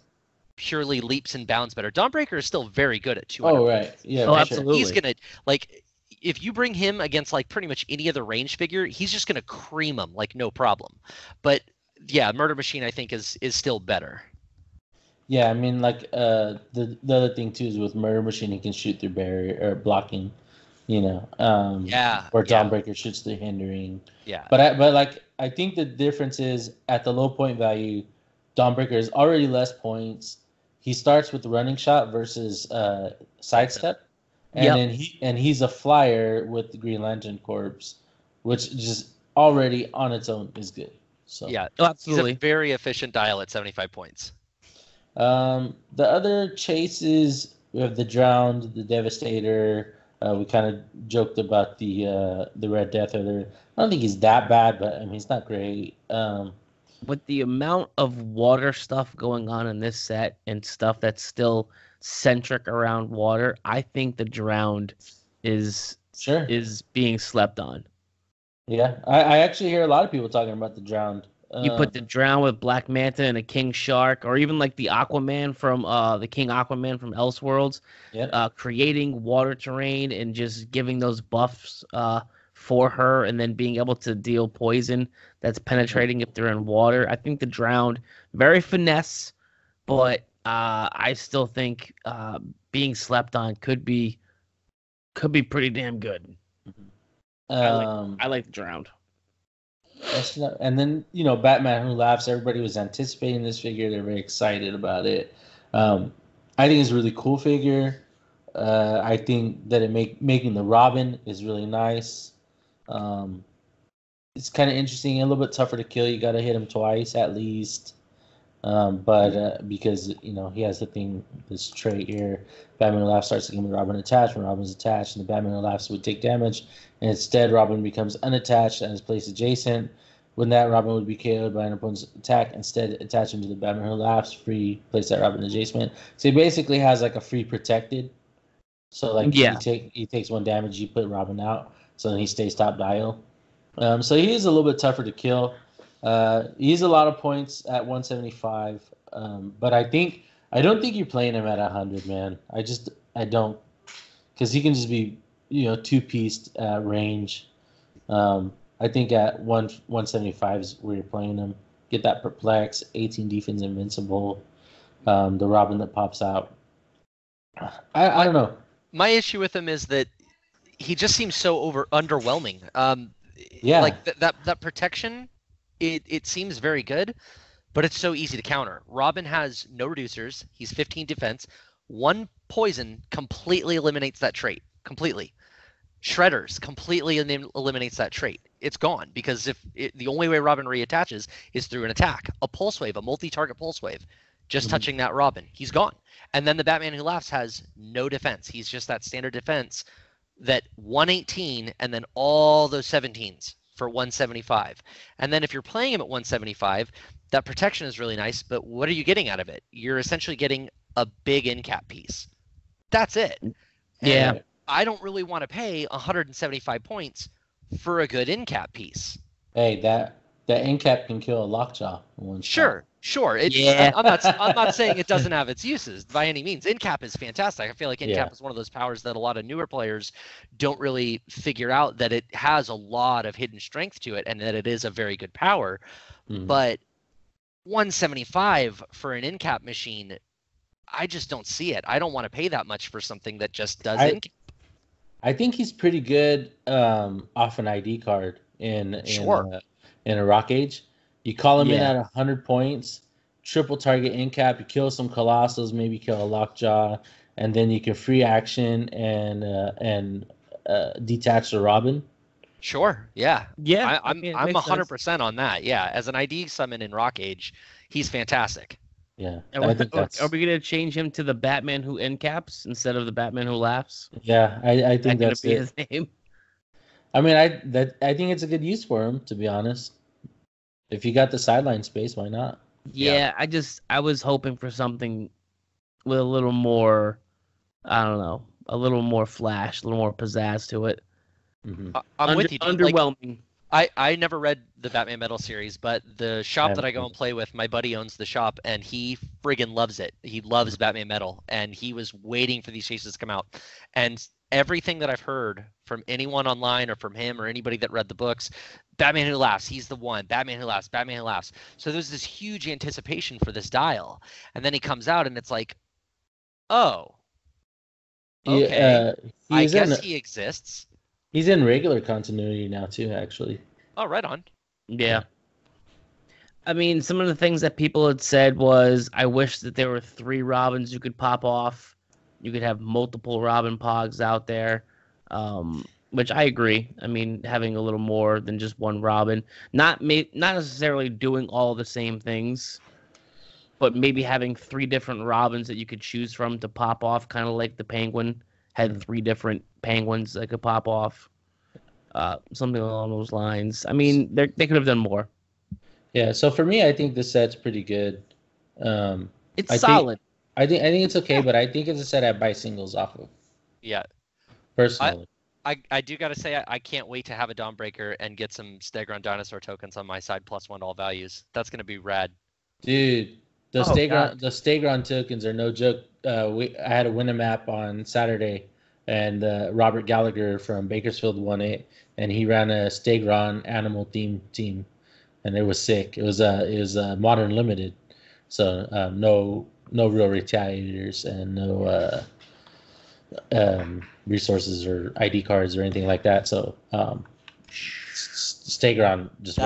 purely leaps and bounds better. Dawnbreaker is still very good at 200 points. Oh, right. Yeah, absolutely. He's going to, like, if you bring him against, like, pretty much any other range figure, he's just going to cream him, like, no problem. But, yeah, Murder Machine, I think, is still better. Yeah, I mean, like, the other thing, too, is with Murder Machine, he can shoot through barrier or blocking. Where Dawnbreaker shoots through hindering. Yeah. But I think the difference is at the low point value, Dawnbreaker is already less points. He starts with the running shot versus sidestep, and then he's a flyer with the Green Lantern Corps, which just already on its own is good. So absolutely, he's a very efficient dial at 75 points. The other chases we have the Drowned, the Devastator. We kind of joked about the Red Death earlier. I don't think he's that bad, but I mean he's not great. With the amount of water stuff going on in this set and stuff that's still centric around water, I think the Drowned is Sure. is being slept on. Yeah, I actually hear a lot of people talking about the Drowned. You put the Drowned with Black Manta and a King Shark, or even like the Aquaman from the King Aquaman from Elseworlds, creating water terrain and just giving those buffs for her, and then being able to deal poison that's penetrating if they're in water. I think the Drowned, very finesse, but I still think being slept on could be pretty damn good. I like the Drowned. And then, Batman Who Laughs, everybody was anticipating this figure. They're very excited about it. I think it's a really cool figure. I think that making the Robin is really nice. It's kind of interesting, a little bit tougher to kill. You got to hit him twice at least. But because, he has this trait here. Batman Who Laughs starts to give the Robin attached. When Robin's attached, and the Batman Who Laughs would take damage. And instead, Robin becomes unattached and is placed adjacent. When that Robin would be KO'd by an opponent's attack, instead attach him to the Batman Who Laughs, free, place that Robin adjacent. So he basically has like a free protected. So he takes one damage, you put Robin out, so then he stays top dial. So he is a little bit tougher to kill. He's a lot of points at 175, but I don't think you're playing him at 100, man. I don't, because he can just be two-pieced at range. I think at 175 is where you're playing him. Get that perplex, 18 defense, invincible. The Robin that pops out. I don't know. My issue with him is that he just seems so underwhelming. Like that protection, it seems very good, but it's so easy to counter. Robin has no reducers. He's 15 defense. 1 poison completely eliminates that trait. Completely. Shredders completely eliminates that trait. It's gone because the only way Robin reattaches is through an attack, a pulse wave, a multi-target pulse wave, just touching that Robin. He's gone. And then the Batman Who Laughs has no defense. He's just that standard defense, that 118 and then all those 17s for 175. And then if you're playing him at 175, that protection is really nice, but what are you getting out of it? You're essentially getting a big end cap piece. That's it. Yeah. And I don't really want to pay 175 points for a good end cap piece. Hey, that end cap can kill a lockjaw in one shot. Sure. I'm not saying it doesn't have its uses by any means. End cap is fantastic. I feel like end cap is one of those powers that a lot of newer players don't really figure out, that it has a lot of hidden strength to it and that it is a very good power. But 175 for an end cap machine, I just don't see it. I don't want to pay that much for something that just does end cap. I think he's pretty good off an ID card in a Rock Age. You call him in at 100 points, triple target end cap, you kill some Colossals, maybe kill a Lockjaw, and then you can free action and detach the Robin. Sure, yeah. I'm 100% on that. Yeah, as an ID summon in Rock Age, he's fantastic. Yeah, are we going to change him to the Batman Who end caps instead of the Batman Who laughs? Yeah, I think that's be his name. I mean, I think it's a good use for him, to be honest. If you got the sideline space, why not? Yeah, I was hoping for something with a little more, I don't know, a little more flash, a little more pizzazz to it. I'm with you. Underwhelming. I never read the Batman Metal series, but the shop that I go and play with, my buddy owns the shop, and he friggin' loves it. He loves Batman Metal, and he was waiting for these chases to come out. And everything that I've heard from anyone online or from him or anybody that read the books, Batman Who Laughs, he's the one. Batman Who Laughs, Batman Who Laughs. So there's this huge anticipation for this dial. And then he comes out, and it's like, oh, okay. I guess he exists. He's in regular continuity now, too, actually. Oh, right on. Yeah. I mean, some of the things that people had said was, I wish that there were 3 Robins you could pop off. You could have multiple Robin Pogs out there, which I agree. I mean, having a little more than just one Robin. Not necessarily doing all the same things. but maybe having 3 different Robins that you could choose from to pop off, kind of like the Penguin had 3 different Penguins that could pop off. Something along those lines. I mean, they could have done more. Yeah. So for me, I think the set's pretty good. It's I solid. I think it's okay, but I think it's a set I'd buy singles off of Yeah. personally. I do gotta say I can't wait to have a Dawnbreaker and get some Stegron dinosaur tokens on my side +1 to all values. That's gonna be rad. Dude, the Oh, God. Stegron tokens are no joke. I had a win a map on Saturday, and Robert Gallagher from Bakersfield won it, and he ran a Stegron animal theme team, and it was sick. It was modern limited, so no real retaliators and no resources or ID cards or anything like that. So Stegron just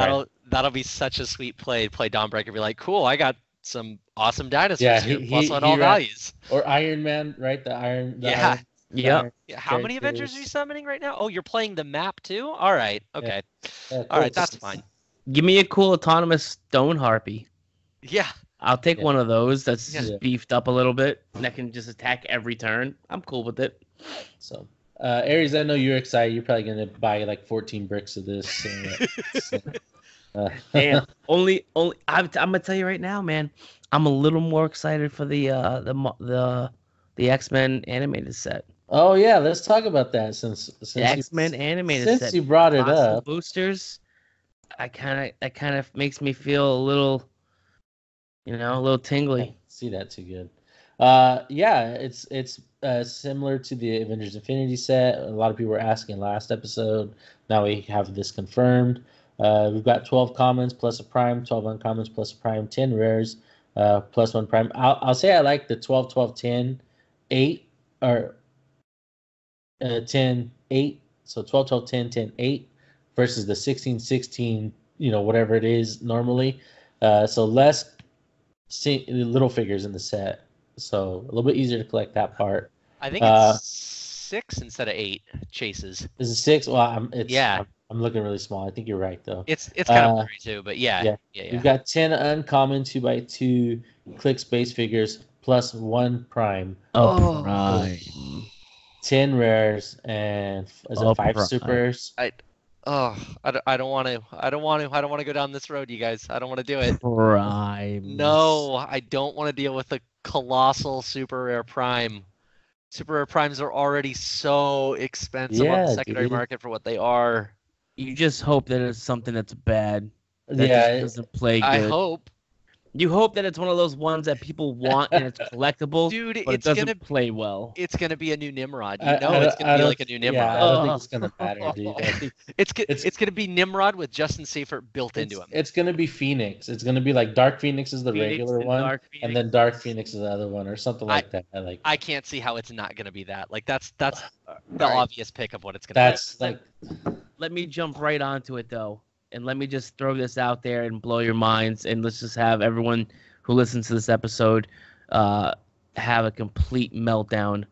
That'll be such a sweet play. Play Dawnbreaker, be like, cool, I got some awesome dinosaurs Yeah, here, he +1 all ran- values. or Iron Man, right? The Iron. Yeah. Yep. Yeah, how many Avengers are you summoning right now? Oh, you're playing the map too? All right. Okay. Yeah, All right, that's fine. Give me a cool autonomous stone harpy. Yeah. I'll take Yeah. one of those that's Yeah. just beefed up a little bit and that can just attack every turn. I'm cool with it. So, Aries, I know you're excited. You're probably gonna buy like 14 bricks of this. Damn. only I'm gonna tell you right now, man. I'm a little more excited for the X-Men animated set. Oh yeah, let's talk about that since The X-Men animated since set. you brought it Lots of up. boosters. That kind of makes me feel a little, a little tingly. See that too good. Yeah, it's similar to the Avengers Infinity set. A lot of people were asking last episode. Now we have this confirmed. We've got 12 commons plus a prime, 12 uncommons plus a prime, 10 rares, plus 1 prime. I'll say I like the 12, 12, 10, 8, or 10, 8. So 12, 12, 10, 10, 8 versus the 16, 16, whatever it is normally. So less little figures in the set. So a little bit easier to collect that part. I think it's 6 instead of 8 chases. Is it 6? Well, Yeah. I'm looking really small. I think you're right though. It's kind of blurry too, but yeah. We've got 10 uncommon 2x2 click space figures plus 1 prime. Oh, Prime. 10 rares and is it 5 prime. supers? I don't want to go down this road, you guys. I don't want to do it. Prime. No, I don't want to deal with a colossal super rare prime. Super rare primes are already so expensive on the secondary market for what they are. You just hope that it's something that's bad. That Yeah, just doesn't play good. I hope. You hope that it's one of those ones that people want and it's collectible, Dude, but it it's doesn't gonna play well. It's gonna be a new Nimrod. I It's gonna be like a new Yeah, Nimrod. I don't think it's gonna matter, dude. I think It's gonna be Nimrod with Justin Seifert built into him. it's gonna be Phoenix. It's gonna be like Dark Phoenix is the Phoenix regular and one, Dark and Phoenix. then Dark Phoenix is the other one, or something like that. I can't see how it's not gonna be that. Like that's the Alright. obvious pick of what it's gonna That's like Let me jump right onto it though, and let me just throw this out there and blow your minds, and let's just have everyone who listens to this episode have a complete meltdown.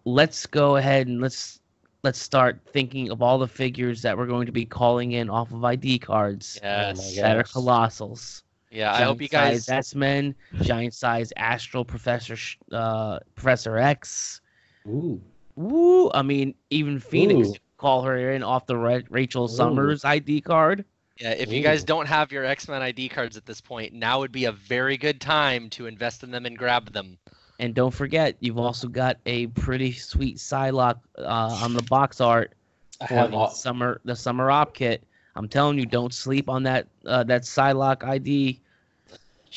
Let's go ahead and let's start thinking of all the figures that we're going to be calling in off of ID cards Yes. that are colossals. Yeah, I hope you guys. X-Men, giant size Astral Professor X. ooh. Woo! I mean, even Phoenix Ooh. you could call her in off the Rachel Summers ID card. Yeah, if you guys Ooh. don't have your X-Men ID cards at this point, now would be a very good time to invest in them and grab them. And don't forget, you've also got a pretty sweet Psylocke on the box art I for have the all, summer op kit. I'm telling you, don't sleep on that Psylocke ID.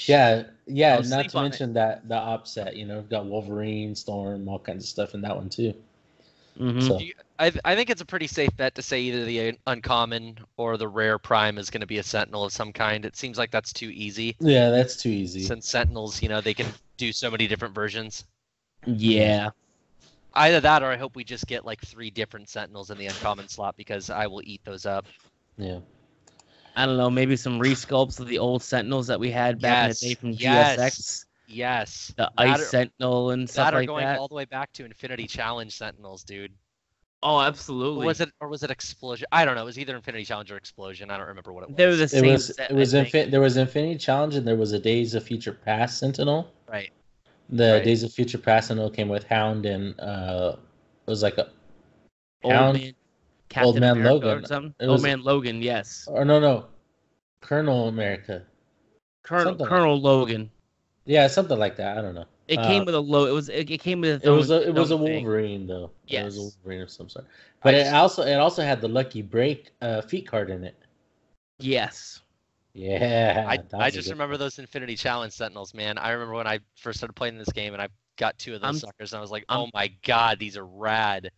yeah. Don't Not sleep to on mention that the op set. We've got Wolverine, Storm, all kinds of stuff in that one too. Mhm. So I think it's a pretty safe bet to say either the uncommon or the rare prime is going to be a Sentinel of some kind. It seems like that's too easy. yeah, that's too easy. Since Sentinels, they can do so many different versions. Yeah. Either that or I hope we just get like 3 different Sentinels in the uncommon slot because I will eat those up. Yeah. I don't know, maybe some resculpts of the old Sentinels that we had back in the day from GSX. Yes. The Ice Sentinel and stuff That are like going that. all the way back to Infinity Challenge Sentinels, dude. Oh, Or absolutely. was it Explosion? I don't know. It was either Infinity Challenge or Explosion. I don't remember what it was. They were the It same was set, it was I think. there was Infinity Challenge and there was a Days of Future Past Sentinel. Right. The Right. Days of Future Past Sentinel came with Hound and it was like a Old Hound, man, Captain Old Man America Logan. or something. It Old was man Logan, yes. or no, Colonel America. Something like Colonel Logan. yeah, something like that. I don't know. It came with a low. It came with its It was own. it was a its own thing. Wolverine though. It was a Yes. Wolverine of some sort. But I it just- also had the Lucky Break feet card in it. Yes. Yeah. I that's a just good remember one. those Infinity Challenge Sentinels, man. I remember when I first started playing this game and I got 2 of those suckers and I was like, I'm- oh my god, these are rad.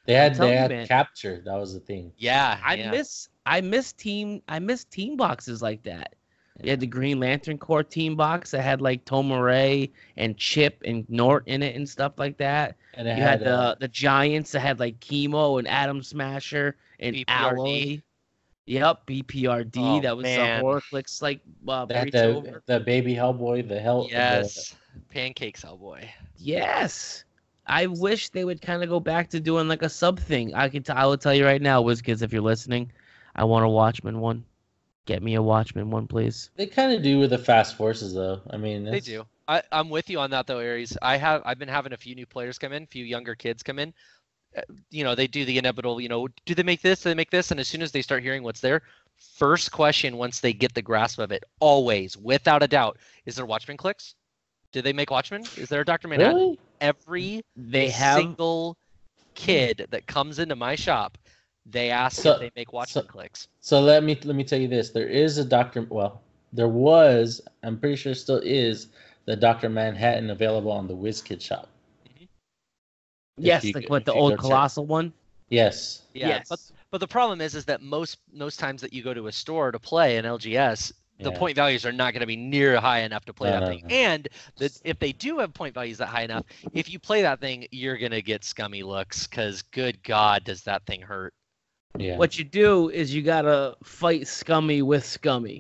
They I'm had telling you, they had man. capture. That was the thing. Yeah. I yeah. miss team boxes like that. You had the Green Lantern Corps team box that had like Tomoray and Chip and Nort in it and stuff like that. And it You had the Giants that had like Chemo and Atom Smasher and BPRD. Alloy. Yep, BPRD. Oh, That was man. the HorrorClix like they had breach over. the baby Hellboy, the hell. Yes. Pancakes, Hellboy. Yes. I wish they would kind of go back to doing like a sub thing. I will tell you right now, WizKids, if you're listening, I want a Watchmen one. Get me a Watchmen one, please. They kind of do with the fast forces though. I mean, They do. I'm with you on that though, Aries. I've been having a few new players come in, few younger kids come in. They do the inevitable, do they make this? Do they make this? And as soon as they start hearing what's there, first question once they get the grasp of it, always, without a doubt, is there Watchmen clicks? Do they make Watchmen? Is there a Dr. Manhattan? Really? Every They have single kid that comes into my shop, they ask So- if they make Watchmen clicks. So let me tell you this. There is a Doctor. Well, there was. I'm pretty sure still is the Doctor Manhattan available on the WizKid shop. yes, you like go- what if the you old go check. Colossal one. Yes. Yeah, Yes. but the problem is that most times that you go to a store to play an LGS, the Yeah. point values are not going to be near high enough to play No, that no, thing. no. And if they do have point values that high enough, if you play that thing, you're going to get scummy looks because good God, does that thing hurt. Yeah. What you do is you gotta fight Scummy with Scummy.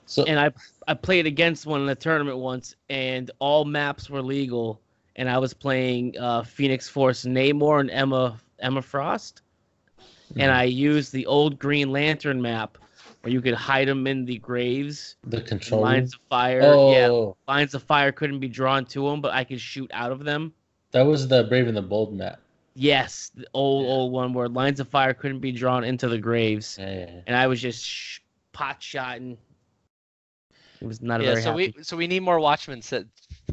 So And I played against one in a tournament once, and all maps were legal. And I was playing Phoenix Force Namor and Emma Frost, and I used the old Green Lantern map where you could hide them in the graves. the And control. lines of fire, Oh, lines of fire couldn't be drawn to them, but I could shoot out of them. that was the Brave and the Bold map. Yes, the old Yeah. old one where lines of fire couldn't be drawn into the graves, Yeah. and I was just pot shotting. It was not a very happy. So we need more Watchmen set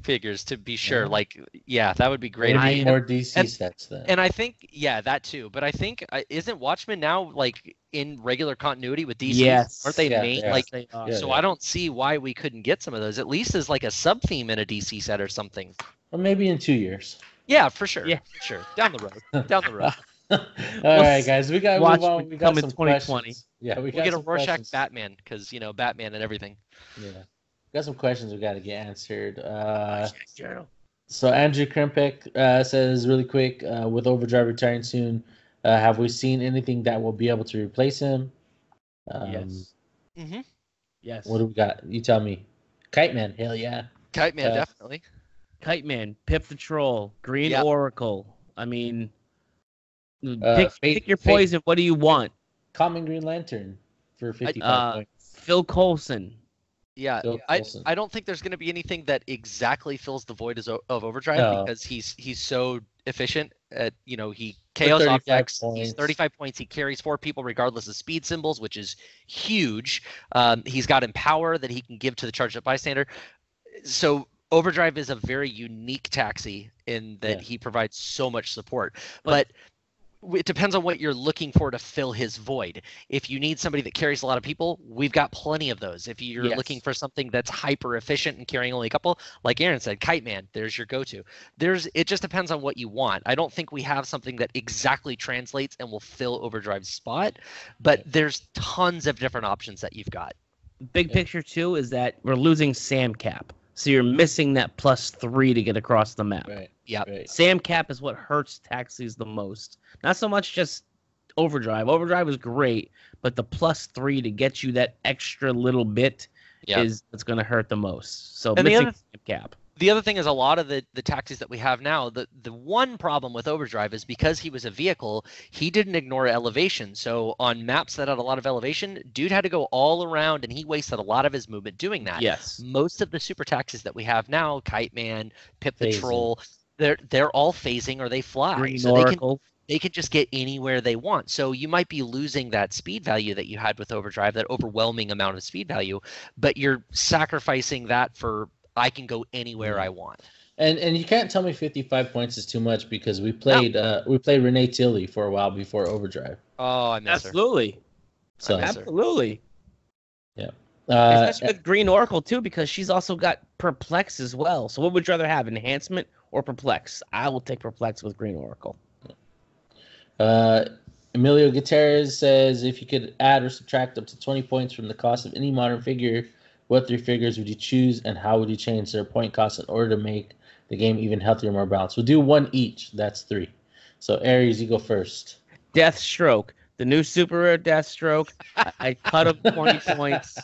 figures to be sure. Yeah. Like, yeah, that would be great. We I- need more DC and- sets then. And I think, yeah, that too. But I think, isn't Watchmen now like in regular continuity with DC? Yes. Aren't they Yeah, main? they are. Like, They are. Yeah. so I don't see why we couldn't get some of those. At least as like a sub theme in a DC set or something. Or maybe in 2 years. Yeah, for sure. Yeah. For sure. Down the road. Down the road. All right, guys, we got to move Watchmen on. We got come in some 2020. questions. Yeah, we We'll got get a some Rorschach questions. Batman because Batman and everything. Yeah, got some questions we got to get answered. Journal. So Andrew Krimpek says really quick, with Overdrive retiring soon, have we seen anything that will be able to replace him? Yes. Mm-hmm. Yes. What do we got? You tell me. Kite Man, hell yeah. Kite Man, Uh, definitely. Kite Man, Pip the Troll, Green Yep. Oracle. I mean, Fate- pick your Fate- poison. What do you want? Common Green Lantern for 55 points. Phil Coulson. Yeah, Phil I Coulson. don't think there's going to be anything that exactly fills the void of Overdrive No. because he's so efficient at he chaos 35 objects. He's points. 35 points. He carries 4 people regardless of speed symbols, which is huge. He's got Empower that he can give to the charged up bystander. So Overdrive is a very unique taxi in that Yeah. he provides so much support, But- but it depends on what you're looking for to fill his void. If you need somebody that carries a lot of people, we've got plenty of those. If you're Yes. looking for something that's hyper efficient and carrying only a couple, like Aaron said, Kite Man, there's your go-to. It just depends on what you want. I don't think we have something that exactly translates and will fill Overdrive's spot, but there's tons of different options that you've got. Big Yeah. picture too is that we're losing Sam Cap, so you're missing that +3 to get across the map. Right. Yep. Right. Sam Cap is what hurts taxis the most. Not so much just Overdrive. Overdrive is great, but the +3 to get you that extra little bit Yep. is what's going to hurt the most. So And the missing other- Sam Cap. The other thing is a lot of the tactics that we have now, the one problem with Overdrive is because he was a vehicle, he didn't ignore elevation. So on maps that had a lot of elevation, dude had to go all around and he wasted a lot of his movement doing that. Yes. Most of the super tactics that we have now, Kite Man, Pip the Phasing. Troll, they're all phasing or they fly. Green so Oracle. they can just get anywhere they want. So you might be losing that speed value that you had with Overdrive, that overwhelming amount of speed value, but you're sacrificing that for I can go anywhere I want. And you can't tell me 55 points is too much because we played Renee Tilly for a while before Overdrive. Oh, I miss Absolutely. her. So Absolutely. Yeah. Especially with Green Oracle too, because she's also got Perplex as well. So what would you rather have, Enhancement or Perplex? I will take Perplex with Green Oracle. Emilio Gutierrez says, if you could add or subtract up to 20 points from the cost of any modern figure, what 3 figures would you choose, and how would you change their point cost in order to make the game even healthier, more balanced? We'll do 1 each. That's 3. So, Aries, you go first. Deathstroke. The new super rare Deathstroke. I cut him 20 points.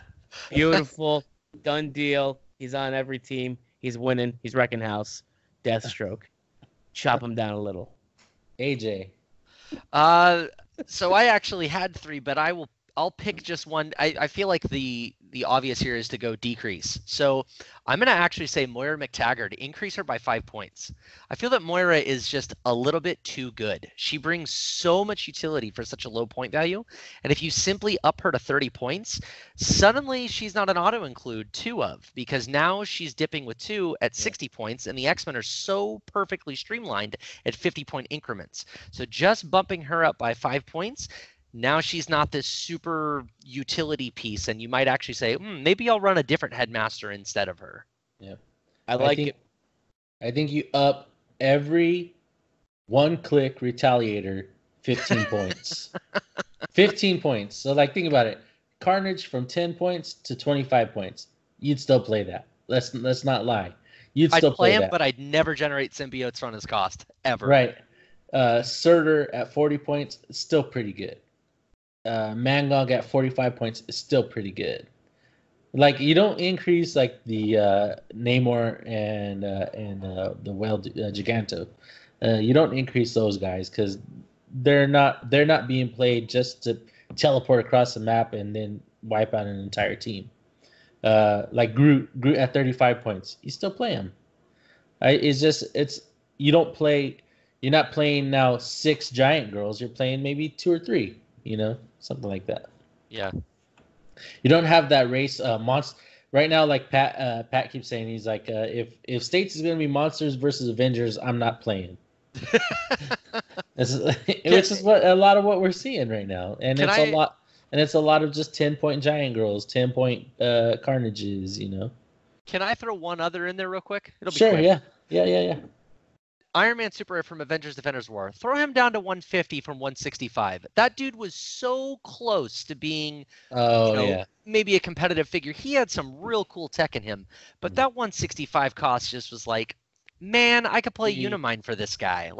Beautiful. Done deal. He's on every team. He's winning. He's wrecking house. Deathstroke. Chop him down a little. AJ. So I actually had 3, but I'll pick just one. I feel like the obvious here is to go decrease. So I'm going to actually say Moira McTaggart, increase her by 5 points. I feel that Moira is just a little bit too good. She brings so much utility for such a low point value. And if you simply up her to 30 points, suddenly she's not an auto-include 2 of, because now she's dipping with 2 at 60 points, and the X-Men are so perfectly streamlined at 50-point increments. So just bumping her up by 5 points, now she's not this super utility piece, and you might actually say, maybe I'll run a different headmaster instead of her. Yeah, I like it. I think you up every 1-click retaliator 15 points. 15 points. So, think about it. Carnage from 10 points to 25 points. You'd still play that. Let's not lie. I'd still play him, but I'd never generate symbiotes on his cost, ever. Right. Surtur at 40 points, still pretty good. Mangog at 45 points is still pretty good. You don't increase the Namor and the Whale Giganto. You don't increase those guys because they're not being played just to teleport across the map and then wipe out an entire team. Groot at 35 points, you still play him. You don't play. You're not playing now 6 giant girls. You're playing maybe 2 or 3. Something like that. Yeah. You don't have that race monster right now. Pat keeps saying, he's like, if States is going to be monsters versus Avengers, I'm not playing. Which is a lot of what we're seeing right now, and it's a lot of just 10-point giant girls, 10-point carnages. Can I throw one other in there real quick? It'll be sure. quick. Yeah. Iron Man Super Rare from Avengers Defenders War. Throw him down to 150 from 165. That dude was so close to being maybe a competitive figure. He had some real cool tech in him. But that 165 cost just was like, man, I could play Unimind for this guy.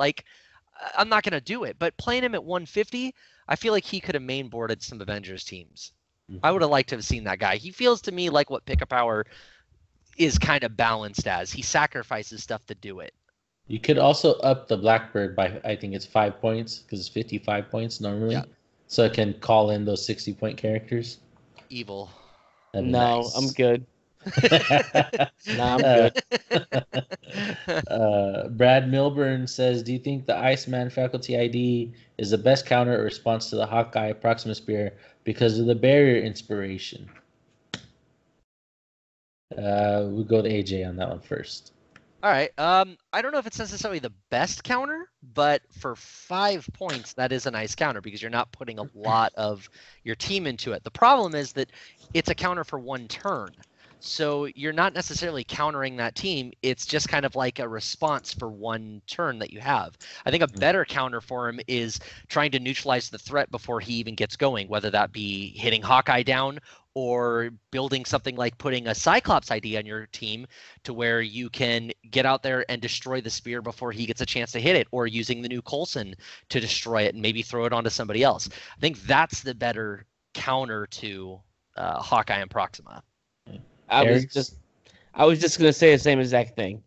I'm not going to do it. But playing him at 150, I feel like he could have mainboarded some Avengers teams. I would have liked to have seen that guy. He feels to me like what Pick-a Power is kind of balanced as. He sacrifices stuff to do it. You could also up the Blackbird by, I think it's 5 points, because it's 55 points normally. Yeah. So it can call in those 60-point characters. Evil. No, nice. I'm good. I'm good. Brad Milburn says, do you think the Iceman faculty ID is the best counter or response to the Hawkeye Proxima Spear because of the barrier inspiration? We'll go to AJ on that one first. All right. I don't know if it's necessarily the best counter, but for 5 points, that is a nice counter because you're not putting a lot of your team into it. The problem is that it's a counter for 1 turn. So you're not necessarily countering that team. It's just kind of like a response for 1 turn that you have. I think a better counter for him is trying to neutralize the threat before he even gets going, whether that be hitting Hawkeye down or building something like putting a Cyclops ID on your team to where you can get out there and destroy the spear before he gets a chance to hit it, or using the new Coulson to destroy it and maybe throw it onto somebody else. I think that's the better counter to Hawkeye and Proxima. I was just gonna say the same exact thing.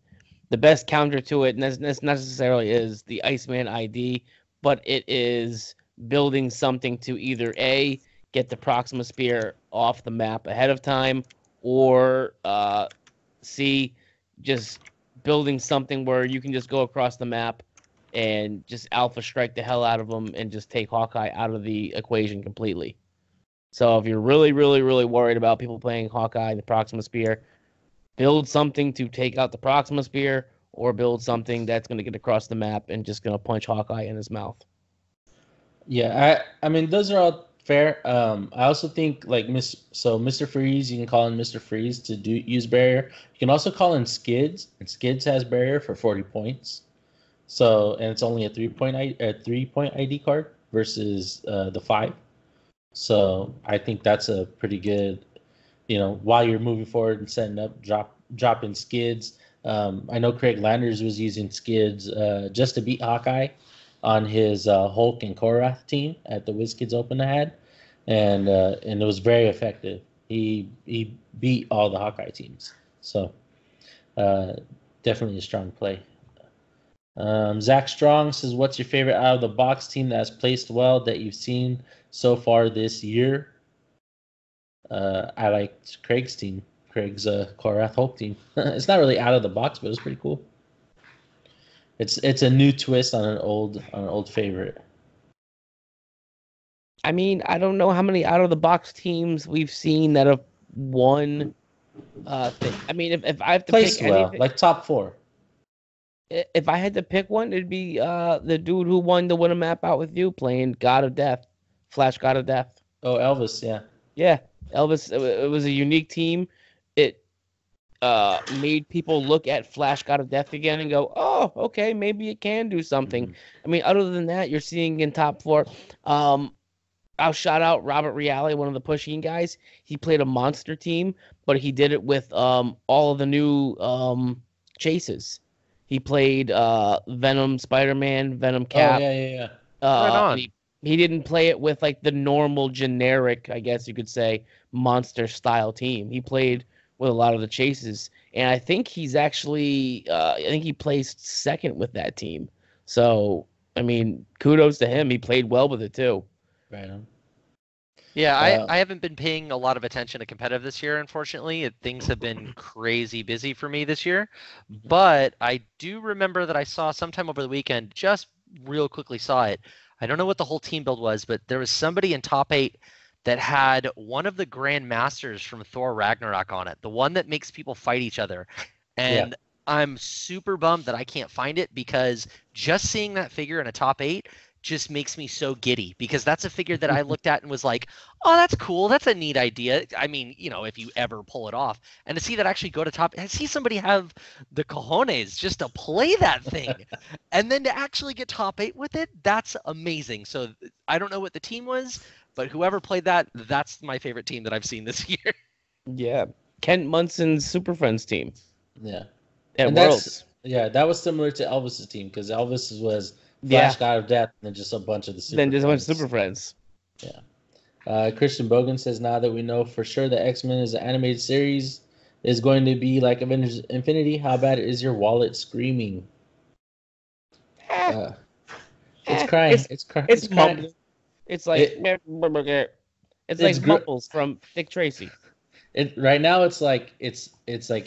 the best counter to it necessarily is the Iceman ID, but it is building something to either A, get the Proxima Spear off the map ahead of time, or C, just building something where you can just go across the map and just alpha strike the hell out of them and just take Hawkeye out of the equation completely. So if you're really, really, really worried about people playing Hawkeye, the Proxima Spear, build something to take out the Proxima Spear, or build something that's going to get across the map and just going to punch Hawkeye in his mouth. Yeah, I mean, those are all fair. I also think like Mr. Freeze, you can call in Mr. Freeze to use barrier. You can also call in Skids, and Skids has barrier for 40 points. So, and it's only a 3-point ID card versus the 5. So I think that's a pretty good, while you're moving forward and setting up, drop in Skids. I know Craig Landers was using Skids just to beat Hawkeye on his Hulk and Korath team at the WizKids Open I had, and it was very effective. He beat all the Hawkeye teams, so definitely a strong play. Zach Strong says, "What's your favorite out of the box team that has placed well that you've seen so far this year?" I liked Craig's team, Craig's Korath Hulk team. It's not really out of the box, but it's pretty cool. It's a new twist on an old favorite. I mean, I don't know how many out of the box teams we've seen that have won. Thing. I mean, if I have to placed pick well, anything, like top 4. If I had to pick one, it'd be the dude who won the Win a Map Out with you playing God of Death, Flash God of Death. Oh, Elvis, yeah. Yeah, Elvis. It was a unique team. It made people look at Flash God of Death again and go, oh, okay, maybe it can do something. Mm-hmm. I mean, other than that, you're seeing in top 4. I'll shout out Robert Reale, one of the pushing guys. He played a monster team, but he did it with all of the new chases. He played Venom Spider-Man, Venom Cap. Oh, yeah. Right on. He didn't play it with like the normal generic, I guess you could say, monster style team. He played with a lot of the chases, and I think he's actually he placed second with that team. So I mean, kudos to him. He played well with it too. Right on. Yeah, I haven't been paying a lot of attention to competitive this year, unfortunately. Things have been crazy busy for me this year. But I do remember that I saw sometime over the weekend, just real quickly saw it. I don't know what the whole team build was, but there was somebody in top 8 that had one of the Grand Masters from Thor Ragnarok on it, the one that makes people fight each other. And I'm super bummed that I can't find it, because just seeing that figure in a top 8 just makes me so giddy, because that's a figure that I looked at and was like, oh, that's cool. That's a neat idea. I mean, if you ever pull it off, and to see that actually go to top, I see somebody have the cojones just to play that thing and then to actually get top 8 with it. That's amazing. So I don't know what the team was, but whoever played that, that's my favorite team that I've seen this year. Yeah. Kent Munson's Super Friends team. Yeah. At Worlds. That was similar to Elvis's team, because Elvis was Flash God of Death, and then just a bunch of the Super Friends. Yeah. Christian Bogan says, now that we know for sure that X-Men is an animated series is going to be like Avengers Infinity, how bad is your wallet screaming? It's crying. It's mumbling. It's like it's like Mumbles from Dick Tracy. Right now it's like 8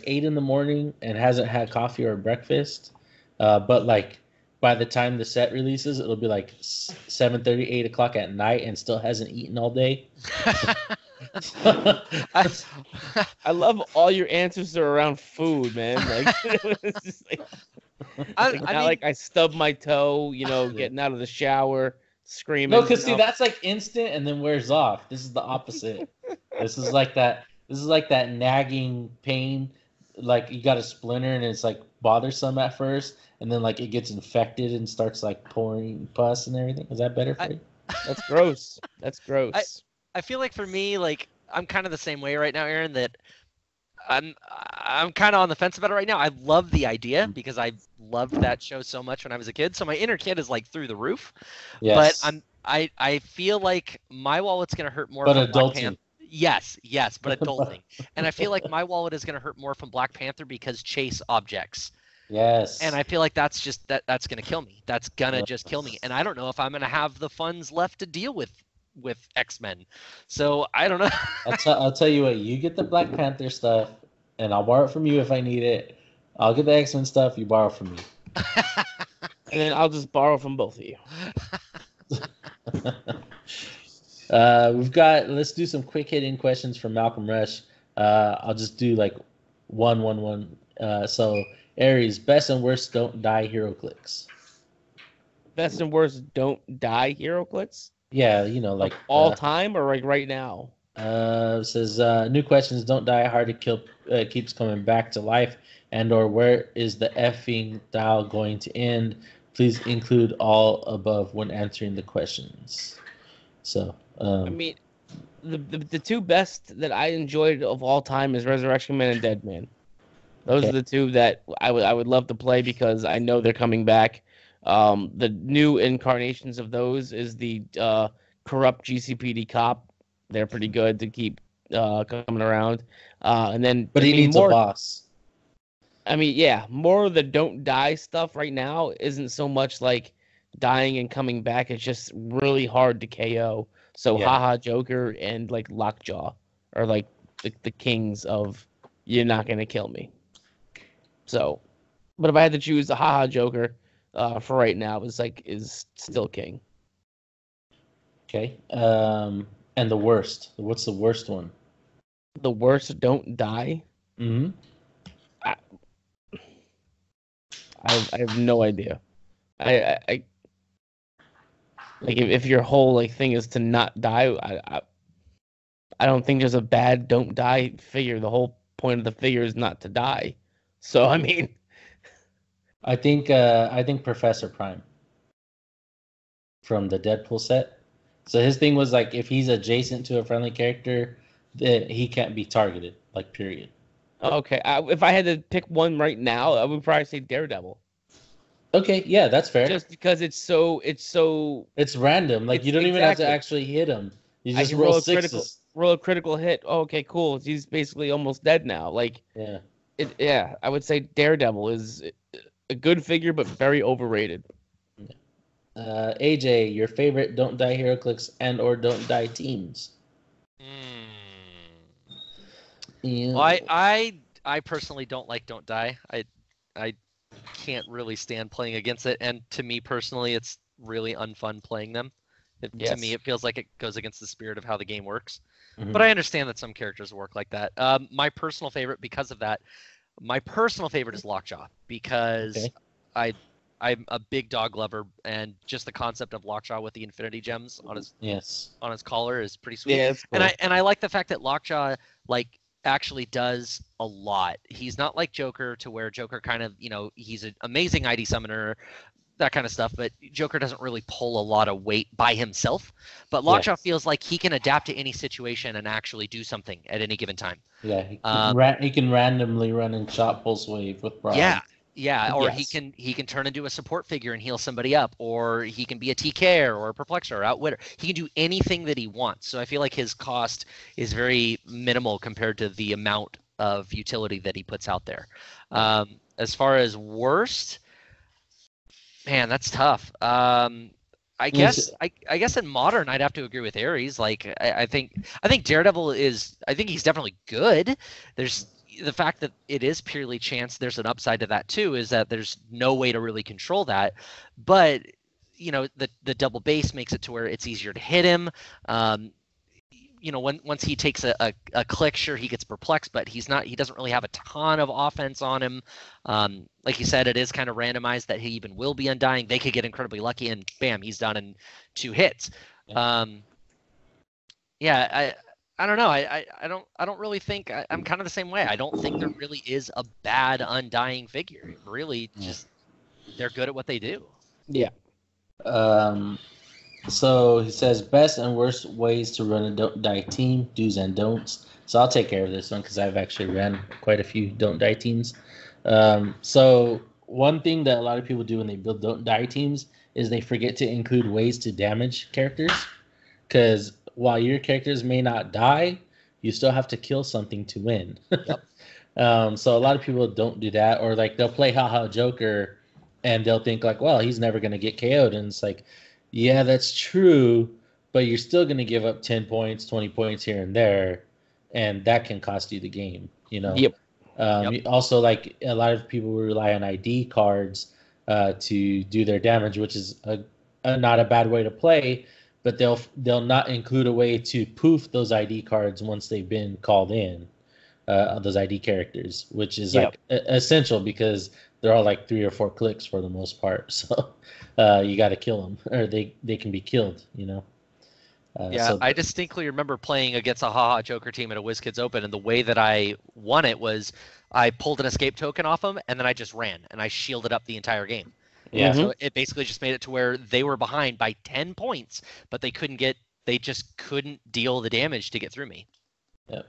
a.m. and hasn't had coffee or breakfast. But like by the time the set releases, it'll be like 7:30, 8 o'clock at night, and still hasn't eaten all day. I love all your answers are around food, man. Like, it's just like, I stubbed my toe, getting out of the shower, screaming. No, because see, that's like instant and then wears off. This is the opposite. This is like that nagging pain. Like you got a splinter and it's like bothersome at first, and then like it gets infected and starts like pouring pus and everything. Is that better for you? That's gross. That's gross. I feel like for me, like I'm kind of the same way right now, Aaron, that I'm kind of on the fence about it right now. I love the idea because I loved that show so much when I was a kid. So my inner kid is like through the roof. Yes. But I feel like my wallet's gonna hurt more. But adulting. Yes, but adulting. And I feel like my wallet is gonna hurt more from Black Panther because chase objects. Yes. And I feel like that's just that's gonna kill me. That's gonna Yes. just kill me. And I don't know if I'm gonna have the funds left to deal with X-Men. So I don't know. I'll tell you what. You get the Black Panther stuff, and I'll borrow it from you if I need it. I'll get the X-Men stuff. You borrow from me. And then I'll just borrow from both of you. We've got. Let's do some quick hitting questions from Malcolm Rush. I'll just do like one. So Aries, best and worst don't die hero clicks. Best and worst don't die hero clicks? Yeah, you know, like all time or like right now? Says new questions don't die hard to kill keeps coming back to life, and or where is the effing dial going to end? Please include all above when answering the questions. So I mean, the two best that I enjoyed of all time is Resurrection Man and Dead Man. Those are the two that I would love to play because I know they're coming back. The new incarnations of those is the corrupt GCPD cop. They're pretty good to keep coming around. And then, but he needs a boss. I mean, yeah, more of the don't die stuff right now isn't so much like dying and coming back. It's just really hard to KO. So Haha Joker and like Lockjaw are like the kings of you're not gonna kill me. So, but if I had to choose, the Haha Joker for right now is still king. Okay. And the worst. What's the worst one? The worst don't die. Mm-hmm. I have no idea. I like if your whole like thing is to not die. I don't think there's a bad don't die figure. The whole point of the figure is not to die. So I mean, I think Professor Prime from the Deadpool set. So his thing was like if he's adjacent to a friendly character, then he can't be targeted. Like period. Okay, if I had to pick one right now, I would probably say Daredevil. Okay, yeah, that's fair. Just because it's random. Like you don't even have to actually hit him. You just roll sixes. Roll a critical hit. Oh, okay, cool. He's basically almost dead now. Like I would say Daredevil is a good figure, but very overrated. AJ, your favorite don't die hero clicks and or don't die teams. Well, I personally don't like Don't Die. I can't really stand playing against it, and to me personally, it's really unfun playing them. To me, it feels like it goes against the spirit of how the game works. Mm-hmm. But I understand that some characters work like that. My personal favorite, because of that, is Lockjaw because I'm a big dog lover, and just the concept of Lockjaw with the Infinity Gems on his collar is pretty sweet. Yeah, it's cool. And I like the fact that Lockjaw actually does a lot. He's not like Joker, to where Joker kind of, he's an amazing ID summoner, that kind of stuff, but Joker doesn't really pull a lot of weight by himself. But Lockjaw feels like he can adapt to any situation and actually do something at any given time. Yeah, he can randomly run and shot Pulse Wave with Brock. Yeah, or he can turn into a support figure and heal somebody up, or he can be a TKer or a Perplexer or Outwitter. He can do anything that he wants. So I feel like his cost is very minimal compared to the amount of utility that he puts out there. As far as worst, man, that's tough. I guess in modern I'd have to agree with Ares. Like I think Daredevil is, I think he's definitely good. There's the fact that it is purely chance, there's an upside to that too, is that there's no way to really control that. But the double base makes it to where it's easier to hit him. Once he takes a click, sure, he gets perplexed, but he doesn't really have a ton of offense on him. Like you said, it is kind of randomized that he even will be undying. They could get incredibly lucky and bam, he's done in 2 hits. I don't know. I don't really think I'm kind of the same way. I don't think there really is a bad undying figure. It really just they're good at what they do. Yeah. So he says best and worst ways to run a don't die team, do's and don'ts. So I'll take care of this one because I've actually ran quite a few don't die teams. So one thing that a lot of people do when they build don't die teams is they forget to include ways to damage characters, because while your characters may not die, you still have to kill something to win. Yep. So a lot of people don't do that, or like they'll play haha Joker, and they'll think like, well, he's never gonna get KO'd, and it's like, yeah, that's true, but you're still gonna give up 10 points, 20 points here and there, and that can cost you the game. Yep. Also, like a lot of people rely on ID cards to do their damage, which is not a bad way to play, but they'll not include a way to poof those ID cards once they've been called in. Those ID characters, which is like essential because they're all like 3 or 4 clicks for the most part. So you got to kill them, or they can be killed. I distinctly remember playing against a haha Joker team at a WizKids Open, and the way that I won it was I pulled an escape token off them, and then I just ran, and I shielded up the entire game. Yeah. So it basically just made it to where they were behind by 10 points, but they just couldn't deal the damage to get through me. Yep.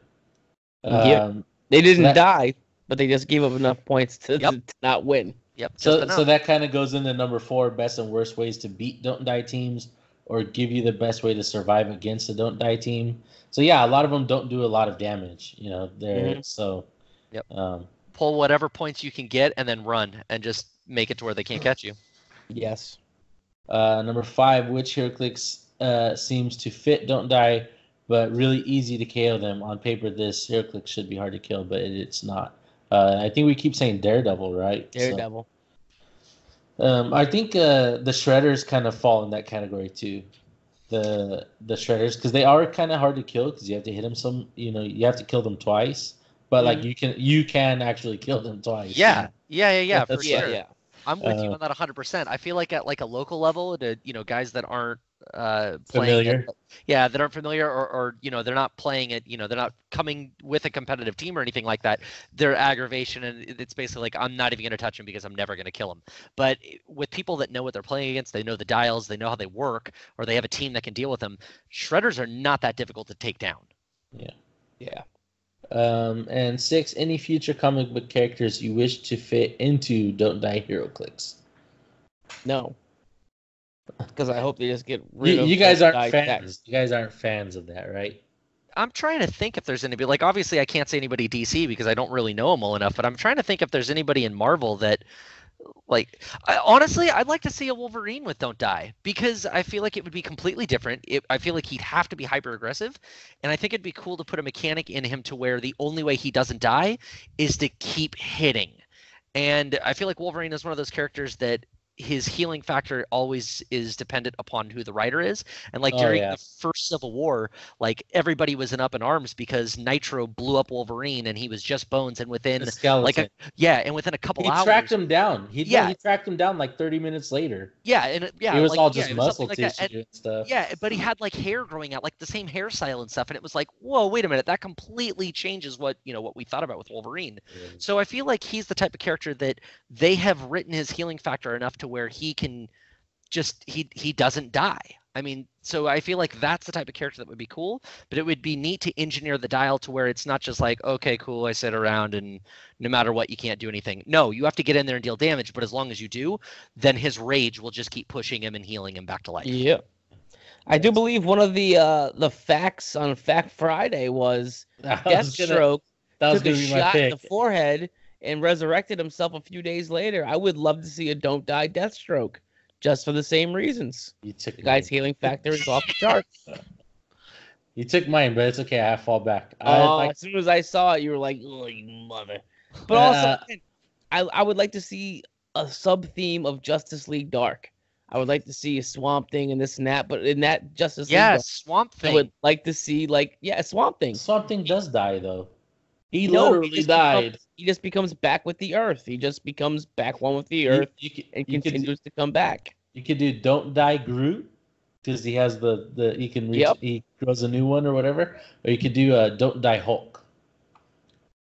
They didn't die, but they just gave up enough points to not win. Yep. So that kind of goes into number 4, best and worst ways to beat Don't Die teams, or give you the best way to survive against a Don't Die team. So yeah, a lot of them don't do a lot of damage. So. Yep. Pull whatever points you can get and then run and just make it to where they can't catch you. Yes. Number 5, which HeroClix seems to fit Don't Die, but really easy to KO them. On paper, this HeroClix should be hard to kill, but it's not. I think we keep saying Daredevil, right? Daredevil. I think the Shredders kind of fall in that category too. The Shredders, because they are kind of hard to kill because you have to hit them you have to kill them twice, but like you can actually kill them twice. Yeah, for sure. Yeah. I'm with you on that 100%. I feel like at like a local level, to guys that aren't familiar. That aren't familiar, or they're not playing it, they're not coming with a competitive team or anything like that. Their aggravation, and it's basically like, I'm not even going to touch them because I'm never going to kill them. But with people that know what they're playing against, they know the dials, they know how they work, or they have a team that can deal with them. Shredders are not that difficult to take down. Yeah. And 6, any future comic book characters you wish to fit into Don't Die HeroClix? No. Because I hope they just get rid of. You guys aren't fans. You guys aren't fans of that, right? I'm trying to think if there's anybody. Like, obviously, I can't say anybody DC because I don't really know them well enough. But I'm trying to think if there's anybody in Marvel that, like, honestly, I'd like to see a Wolverine with Don't Die, because I feel like it would be completely different. I feel like he'd have to be hyper aggressive, and I think it'd be cool to put a mechanic in him to where the only way he doesn't die is to keep hitting. And I feel like Wolverine is one of those characters that his healing factor always is dependent upon who the writer is. And like during the first Civil War, like everybody was up in arms because Nitro blew up Wolverine and he was just bones. And within within a couple hours, he tracked him down. He tracked him down like 30 minutes later. It was all just muscle tissue and stuff. Yeah, but he had like hair growing out, like the same hairstyle and stuff. And it was like, whoa, wait a minute, that completely changes what we thought about with Wolverine. Yeah. So I feel like he's the type of character that they have written his healing factor enough to where he can just he doesn't die. I mean, so I feel like that's the type of character that would be cool, but it would be neat to engineer the dial to where it's not just like, okay, cool, I sit around and no matter what, you can't do anything. No, you have to get in there and deal damage, but as long as you do, then his rage will just keep pushing him and healing him back to life. Yeah. I do believe one of the facts on Fact Friday was Deathstroke took a shot in the forehead and resurrected himself a few days later. I would love to see a Don't Die Deathstroke, just for the same reasons. The guy's healing factor is off the charts. You took mine, but it's okay. I fall back. As soon as I saw it, you were like, "Oh, you mother!" But also, I would like to see a sub theme of Justice League Dark. I would like to see a Swamp Thing and this and that, but in that Justice League Dark, Swamp Thing. I would like to see Swamp Thing. Swamp Thing does die though. He literally died. He just becomes back with the Earth. He just becomes back one with the Earth and continues to come back. You could do Don't Die Groot, because he has he can reach. Yep. He grows a new one or whatever. Or you could do Don't Die Hulk.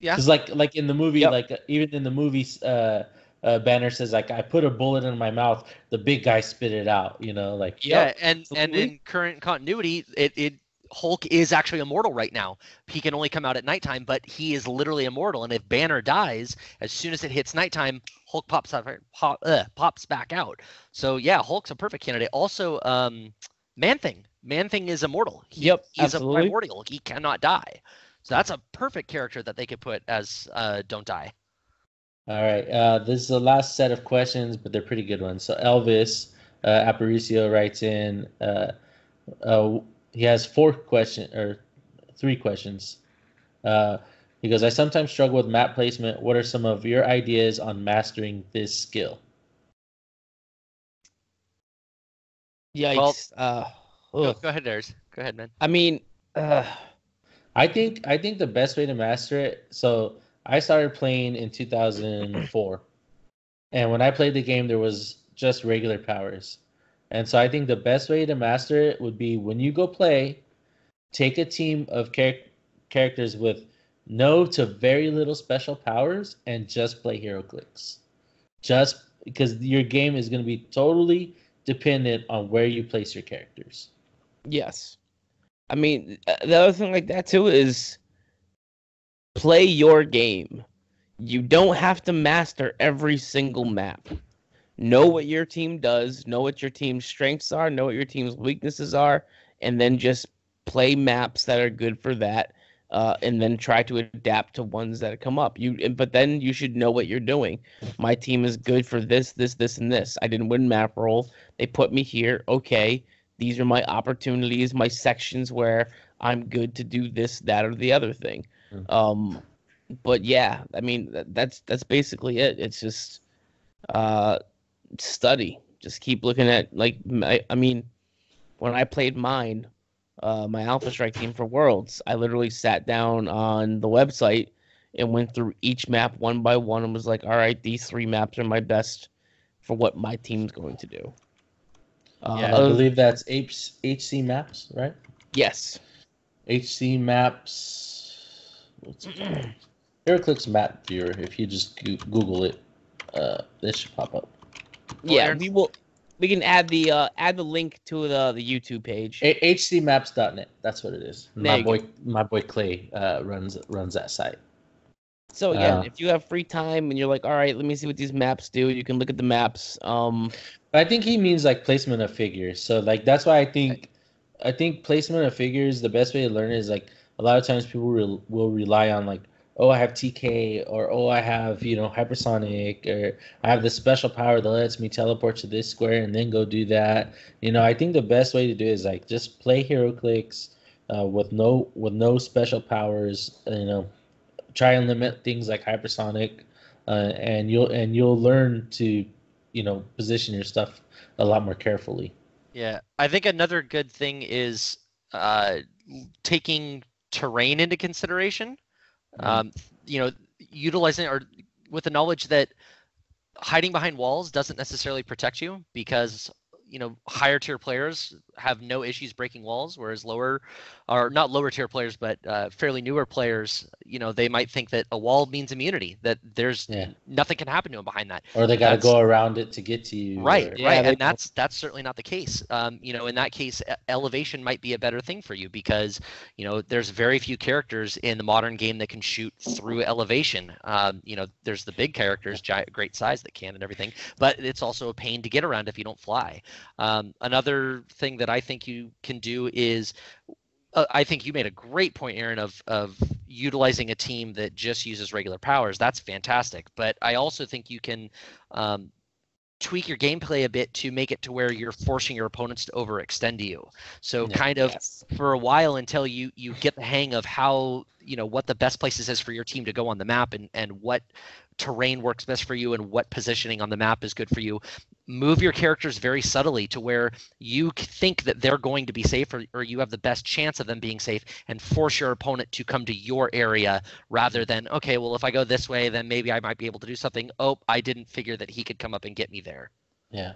Yeah. Because like in the movie, even in the movies, Banner says like, I put a bullet in my mouth, the big guy spit it out. And in current continuity, it Hulk is actually immortal right now. He can only come out at nighttime, but he is literally immortal. And if Banner dies, as soon as it hits nighttime, Hulk pops back out. So yeah, Hulk's a perfect candidate. Also, Man-Thing is immortal. He's absolutely. a primordial. He cannot die. So that's a perfect character that they could put as Don't Die. All right. This is the last set of questions, but they're pretty good ones. So Elvis Aparicio writes in. He has 3 questions. He goes, I sometimes struggle with map placement. What are some of your ideas on mastering this skill? Yikes. Go ahead, Darius. Go ahead, man. I mean, I think the best way to master it. So I started playing in 2004, and when I played the game, there was just regular powers, and so I think the best way to master it would be when you go play, take a team of characters with no to very little special powers and just play hero clicks, just because your game is going to be totally dependent on where you place your characters. yes. I mean, the other thing like that too is play your game. You don't have to master every single map. Know what your team does, know what your team's strengths are, know what your team's weaknesses are, and then just play maps that are good for that, and then try to adapt to ones that come up. But then you should know what you're doing. My team is good for this, and this. I didn't win map roll. They put me here. Okay, these are my opportunities, my sections where I'm good to do this, that, or the other thing. But yeah, I mean that's basically it. It's just study. Just keep looking at I mean, when I played my Alpha Strike team for Worlds, I literally sat down on the website and went through each map one by one and was like, all right, these 3 maps are my best for what my team's going to do. I believe that's HC maps, right? Yes. HC maps. What's it called? HeroClix map viewer. If you just Google it, this should pop up. Yeah, we can add the link to the YouTube page. HCmaps.net. That's what it is. There My boy Clay runs that site. So again, if you have free time and you're like, all right, let me see what these maps do, you can look at the maps. I think he means like placement of figures. So like that's why I think placement of figures, the best way to learn is like a lot of times people will rely on like, oh, I have TK, or oh, I have hypersonic, or I have this special power that lets me teleport to this square and then go do that. I think the best way to do it is like just play HeroClix with no special powers. Try and limit things like hypersonic, and you'll learn to position your stuff a lot more carefully. Yeah, I think another good thing is taking terrain into consideration. Utilizing or with the knowledge that hiding behind walls doesn't necessarily protect you, because higher tier players have no issues breaking walls, whereas not lower tier players, but fairly newer players, they might think that a wall means immunity, that there's nothing can happen to them behind that, or they got to go around it to get to you. Right, and that's certainly not the case. In that case, elevation might be a better thing for you, because there's very few characters in the modern game that can shoot through elevation. There's the big characters, giant, great size that can and everything, but it's also a pain to get around if you don't fly. Another thing that I think you can do is, I think you made a great point, Aaron, of utilizing a team that just uses regular powers. That's fantastic. But I also think you can tweak your gameplay a bit to make it to where you're forcing your opponents to overextend you. So for a while, until you get the hang of how, what the best places is for your team to go on the map, and what terrain works best for you and what positioning on the map is good for you, move your characters very subtly to where you think that they're going to be safe, or you have the best chance of them being safe, and force your opponent to come to your area, rather than, okay, well, if I go this way, then maybe I might be able to do something. Oh, I didn't figure that he could come up and get me there. Yeah.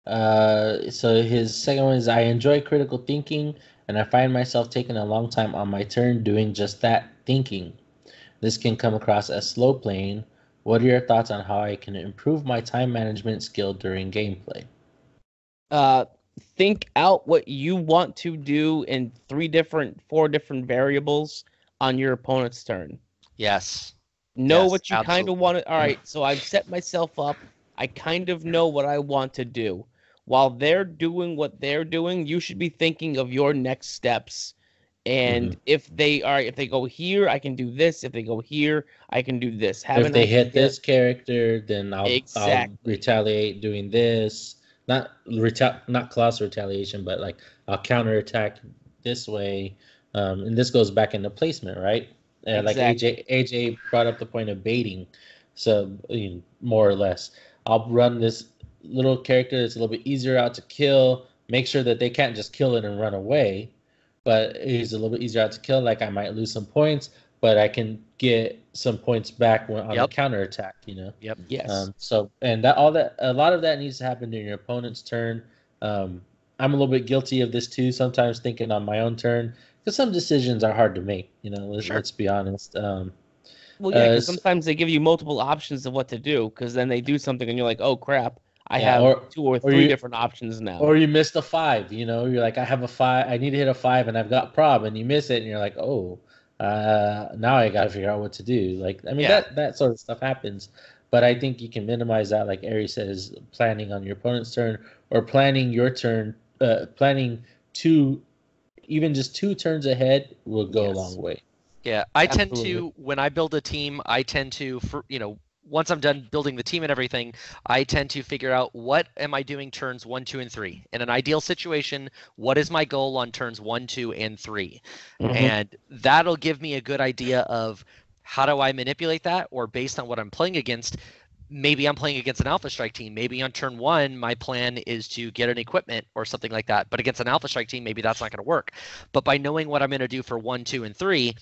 So his second one is, I enjoy critical thinking, and I find myself taking a long time on my turn doing just that, thinking. This can come across as slow playing. What are your thoughts on how I can improve my time management skill during gameplay? Think out what you want to do in 4 different variables on your opponent's turn. Yes. Know what you kind of want to. All right, so I've set myself up. I kind of know what I want to do. While they're doing what they're doing, you should be thinking of your next steps And if they go here, I can do this. If they go here, I can do this. Have If an they hit idea. this character, then I'll Exactly. retaliate doing this. Not class retaliation, but like I'll counterattack this way. And this goes back into placement, right? Like Exactly. AJ brought up the point of baiting, so more or less, I'll run this little character that's a little bit easier out to kill. Make sure that they can't just kill it and run away, but he's a little bit easier out to kill. Like I might lose some points, but I can get some points back on the counterattack. Yep. Yes. So and a lot of that needs to happen during your opponent's turn. I'm a little bit guilty of this too. Sometimes thinking on my own turn because some decisions are hard to make. Let's be honest. Well, yeah, because sometimes they give you multiple options of what to do, because then they do something and you're like, oh crap, I have 2 or 3 different options now. Or you missed a 5. You're like, I have a 5. I need to hit a 5, and I've got prob, and you miss it, and you're like, oh, now I got to figure out what to do. Like, I mean, that sort of stuff happens. But I think you can minimize that, like Ari says, planning on your opponent's turn or planning your turn, planning even just 2 turns ahead will go a long way. Yeah, I tend to, when I build a team, once I'm done building the team and everything, I tend to figure out what am I doing turns 1, 2, and 3. In an ideal situation, what is my goal on turns 1, 2, and 3? And that'll give me a good idea of how do I manipulate that, or based on what I'm playing against. Maybe I'm playing against an Alpha Strike team. Maybe on turn 1, my plan is to get an equipment or something like that. But against an Alpha Strike team, maybe that's not going to work. But by knowing what I'm going to do for 1, 2, and 3,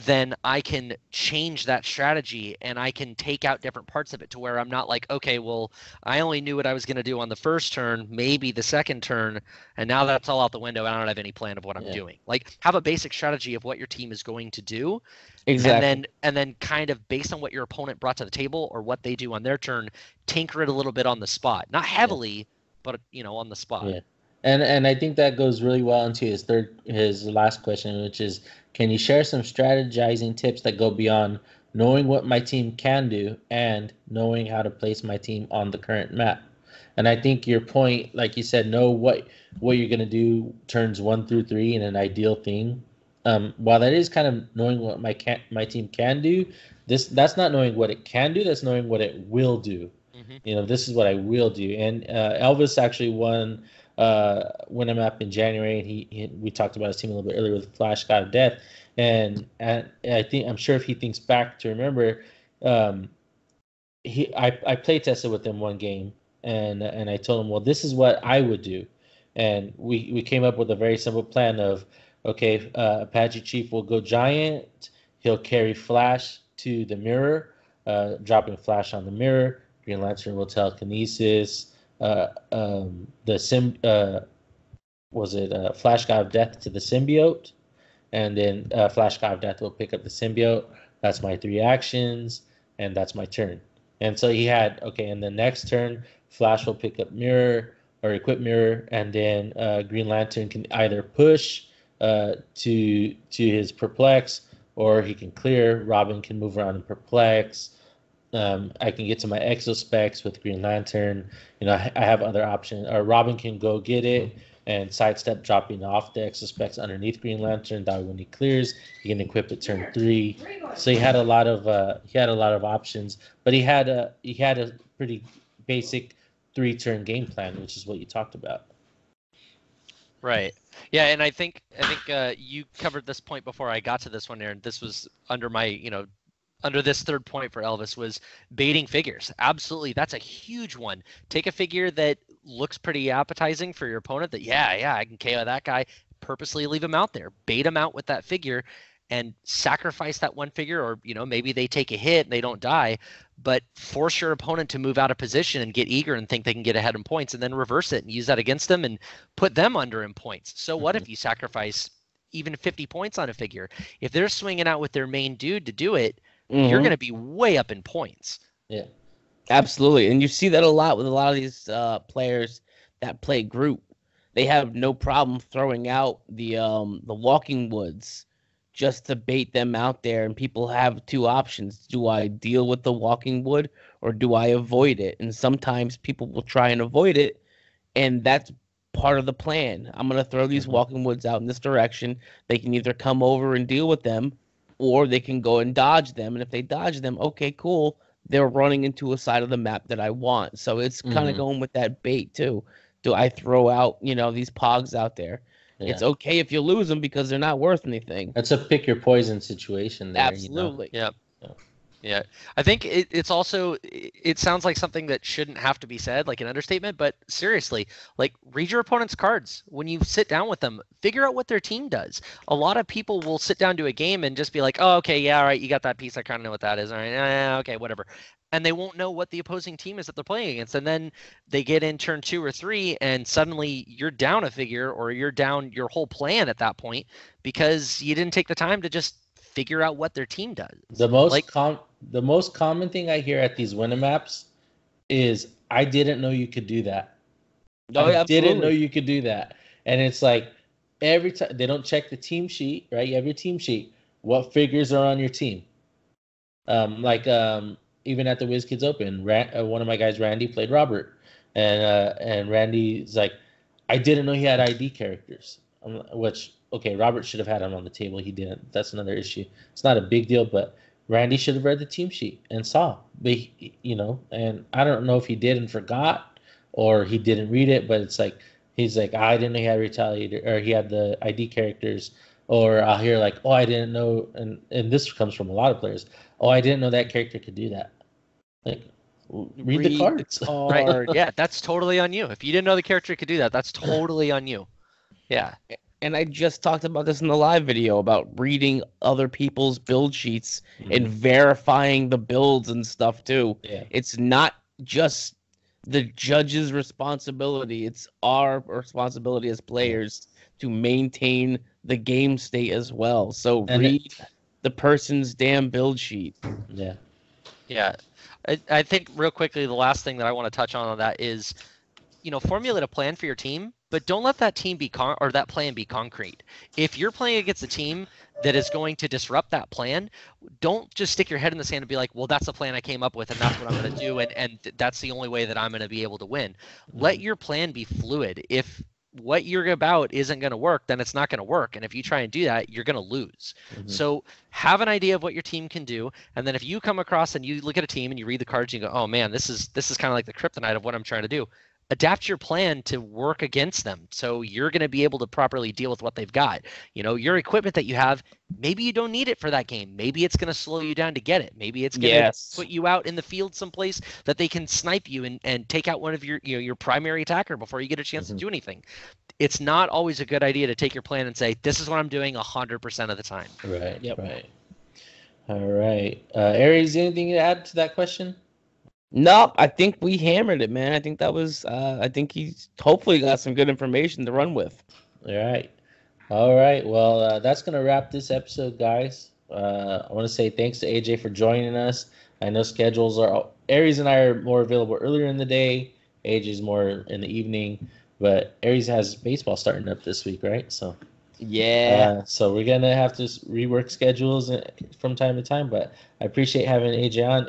then I can change that strategy and I can take out different parts of it to where I'm not like, okay, well, I only knew what I was going to do on the first turn, maybe the second turn, and now that's all out the window. I don't have any plan of what I'm doing. Like, have a basic strategy of what your team is going to do. Exactly. And then kind of based on what your opponent brought to the table or what they do on their turn, tinker it a little bit on the spot. Not heavily, but on the spot. Yeah. And I think that goes really well into his last question, which is, can you share some strategizing tips that go beyond knowing what my team can do and knowing how to place my team on the current map? And I think your point, like you said, know what you're going to do turns 1 through 3 in an ideal thing. While that is kind of knowing what my team can do, that's not knowing what it can do. That's knowing what it will do. This is what I will do. And Elvis actually won a map in January, and we talked about his team a little bit earlier with Flash God of Death, and I'm sure if he thinks back to remember, I play tested with him one game, and I told him, well, this is what I would do, and we came up with a very simple plan of, okay, Apache Chief will go Giant, he'll carry Flash to the mirror, dropping Flash on the mirror. Green Lantern will telekinesis. Flash God of Death to the symbiote, and then Flash God of Death will pick up the symbiote. That's my 3 actions, and that's my turn. And so he had, okay, in the next turn, Flash will pick up mirror or equip mirror, and then Green Lantern can either push to his perplex, or he can clear. Robin can move around and perplex. I can get to my exospecs with Green Lantern. I have other options. Or Robin can go get it and sidestep dropping off the exospecs underneath Green Lantern. That way when he clears, he can equip it turn 3. So he had a lot of options, but he had a pretty basic 3-turn game plan, which is what you talked about. Right. Yeah, and I think you covered this point before I got to this one, Aaron. This was under my under this third point for Elvis, was baiting figures. Absolutely. That's a huge one. Take a figure that looks pretty appetizing for your opponent that, I can KO that guy, purposely leave him out there, bait him out with that figure and sacrifice that one figure, or, maybe they take a hit and they don't die, but force your opponent to move out of position and get eager and think they can get ahead in points, and then reverse it and use that against them and put them under in points. So what if you sacrifice even 50 points on a figure? If they're swinging out with their main dude to do it, you're going to be way up in points. Yeah, absolutely. And you see that a lot with a lot of these players that play group. They have no problem throwing out the walking woods just to bait them out there. And people have 2 options. Do I deal with the walking wood or do I avoid it? And sometimes people will try and avoid it. And that's part of the plan. I'm going to throw these Mhm. walking woods out in this direction. They can either come over and deal with them, or they can go and dodge them. And if they dodge them, okay, cool. They're running into a side of the map that I want. So it's kind of Mhm. going with that bait too. Do I throw out, these pogs out there? It's Yeah. okay if you lose them because they're not worth anything. That's a pick your poison situation there, Absolutely. Yep. Yeah. Yeah, I think it's also it sounds like something that shouldn't have to be said, like an understatement, but seriously, like read your opponent's cards when you sit down with them. Figure out what their team does. A lot of people will sit down to a game and just be like, "Oh, okay, yeah, all right, you got that piece. I kind of know what that is. All right, okay, whatever." And they won't know what the opposing team is that they're playing against. And then they get in turn 2 or 3 and suddenly you're down a figure or you're down your whole plan at that point because you didn't take the time to just figure out what their team does. The most Like, the most common thing I hear at these winner maps is I didn't know you could do that. Oh, I yeah, didn't know absolutely. you could do that. And it's like every time they don't check the team sheet, right? You have your team sheet. What figures are on your team? Even at the WizKids Open, one of my guys, Randy, played Robert, and Randy's like, I didn't know he had ID characters. Which okay, Robert should have had him on the table. He didn't. That's another issue. It's not a big deal, but Randy should have read the team sheet and saw. But and I don't know if he did and forgot or he didn't read it, but it's like he's like, I didn't know he had Retaliator or he had the ID characters. Or I'll hear like, oh, I didn't know, and this comes from a lot of players. Oh, I didn't know that character could do that. Like, read the cards. right? Card. Yeah, that's totally on you. If you didn't know the character could do that, that's totally on you. Yeah. And I just talked about this in the live video about reading other people's build sheets and verifying the builds and stuff too. Yeah. It's not just the judge's responsibility. It's our responsibility as players to maintain the game state as well. So And read the person's damn build sheet. Yeah. Yeah. I think real quickly, the last thing that I want to touch on that is, formulate a plan for your team, but don't let that team be or that plan be concrete. If you're playing against a team that is going to disrupt that plan, don't just stick your head in the sand and be like, well, that's the plan I came up with and that's what I'm going to do. And that's the only way that I'm going to be able to win. Let your plan be fluid. If what you're about isn't going to work, then it's not going to work. And if you try and do that, you're going to lose. So have an idea of what your team can do. And then if you come across and you look at a team and you read the cards and you go, oh man, this is kind of like the kryptonite of what I'm trying to do. Adapt your plan to work against them. So you're going to be able to properly deal with what they've got. Your equipment that you have, maybe you don't need it for that game. Maybe it's going to slow you down to get it. Maybe it's going to put you out in the field someplace that they can snipe you and take out one of your primary attacker before you get a chance to do anything. It's not always a good idea to take your plan and say, this is what I'm doing 100% of the time. Right. Yep. Right. All right. Aries, anything to add to that question? Nope, I think we hammered it, man. I think that was. I think he's hopefully got some good information to run with. All right. Well, that's gonna wrap this episode, guys. I want to say thanks to AJ for joining us. I know schedules are Aries and I are more available earlier in the day. AJ's more in the evening, but Aries has baseball starting up this week, right? So yeah. So we're gonna have to rework schedules from time to time. But I appreciate having AJ on.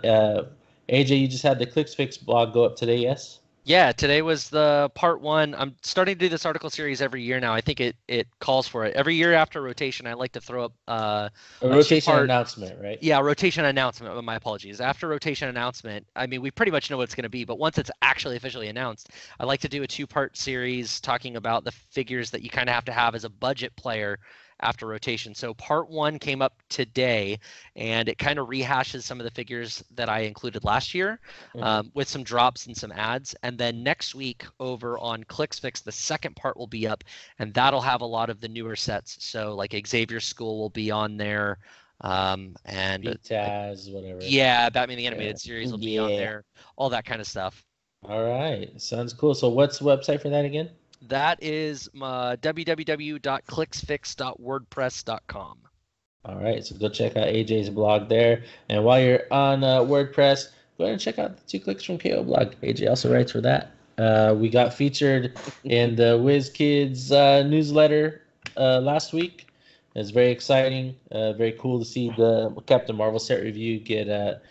AJ, you just had the ClicksFix blog go up today, yes? Yeah, today was the part 1. I'm starting to do this article series every year now. I think it calls for it. Every year after rotation, I like to throw up a rotation announcement, right? Yeah, rotation announcement. My apologies. After rotation announcement, I mean, we pretty much know what it's going to be, but once it's actually officially announced, I like to do a 2-part series talking about the figures that you kind of have to have as a budget player after rotation. So part 1 came up today, and it kind of rehashes some of the figures that I included last year with some drops and some ads. And then next week over on ClicksFix, the second part will be up, and that'll have a lot of the newer sets. So like Xavier School will be on there. And Taz, whatever. Yeah, Batman the Animated Series will be on there. All that kind of stuff. All right. Sounds cool. So what's the website for that again? That is www.clicksfix.wordpress.com. All right, so go check out AJ's blog there. And while you're on WordPress, go ahead and check out the 2 Clicks from KO blog. AJ also writes for that. We got featured in the WizKids newsletter last week. It's very exciting. Very cool to see the Captain Marvel set review get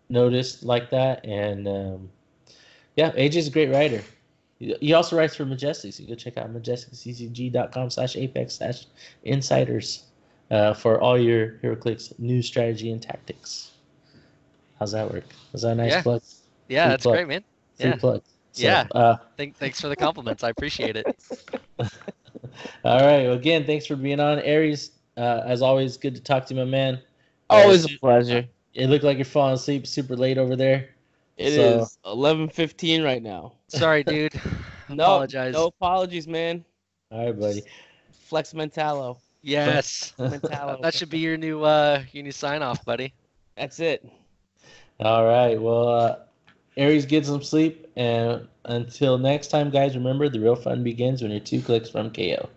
noticed like that. And AJ's a great writer. He also writes for Majestic, so you go check out majesticccg.com/apex-insiders for all your HeroClix news, strategy, and tactics. How's that work? Was that a nice plug? Yeah, Free that's plug. great, man. Free Yeah. plug. So, Yeah. Thanks for the compliments. I appreciate it. All right. Well, again, thanks for being on, Aries. As always, good to talk to you, my man. Always a pleasure. It looked like you're falling asleep super late over there. It is 11:15 right now. Sorry, dude. No, Apologize. no apologies, man. All right, buddy. Flex Mentalo. Yes. Mentalo. That should be your new sign off, buddy. That's it. All right. Well, Aries, get some sleep. And until next time, guys, remember the real fun begins when you're 2 clicks from KO.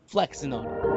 Flexing on it.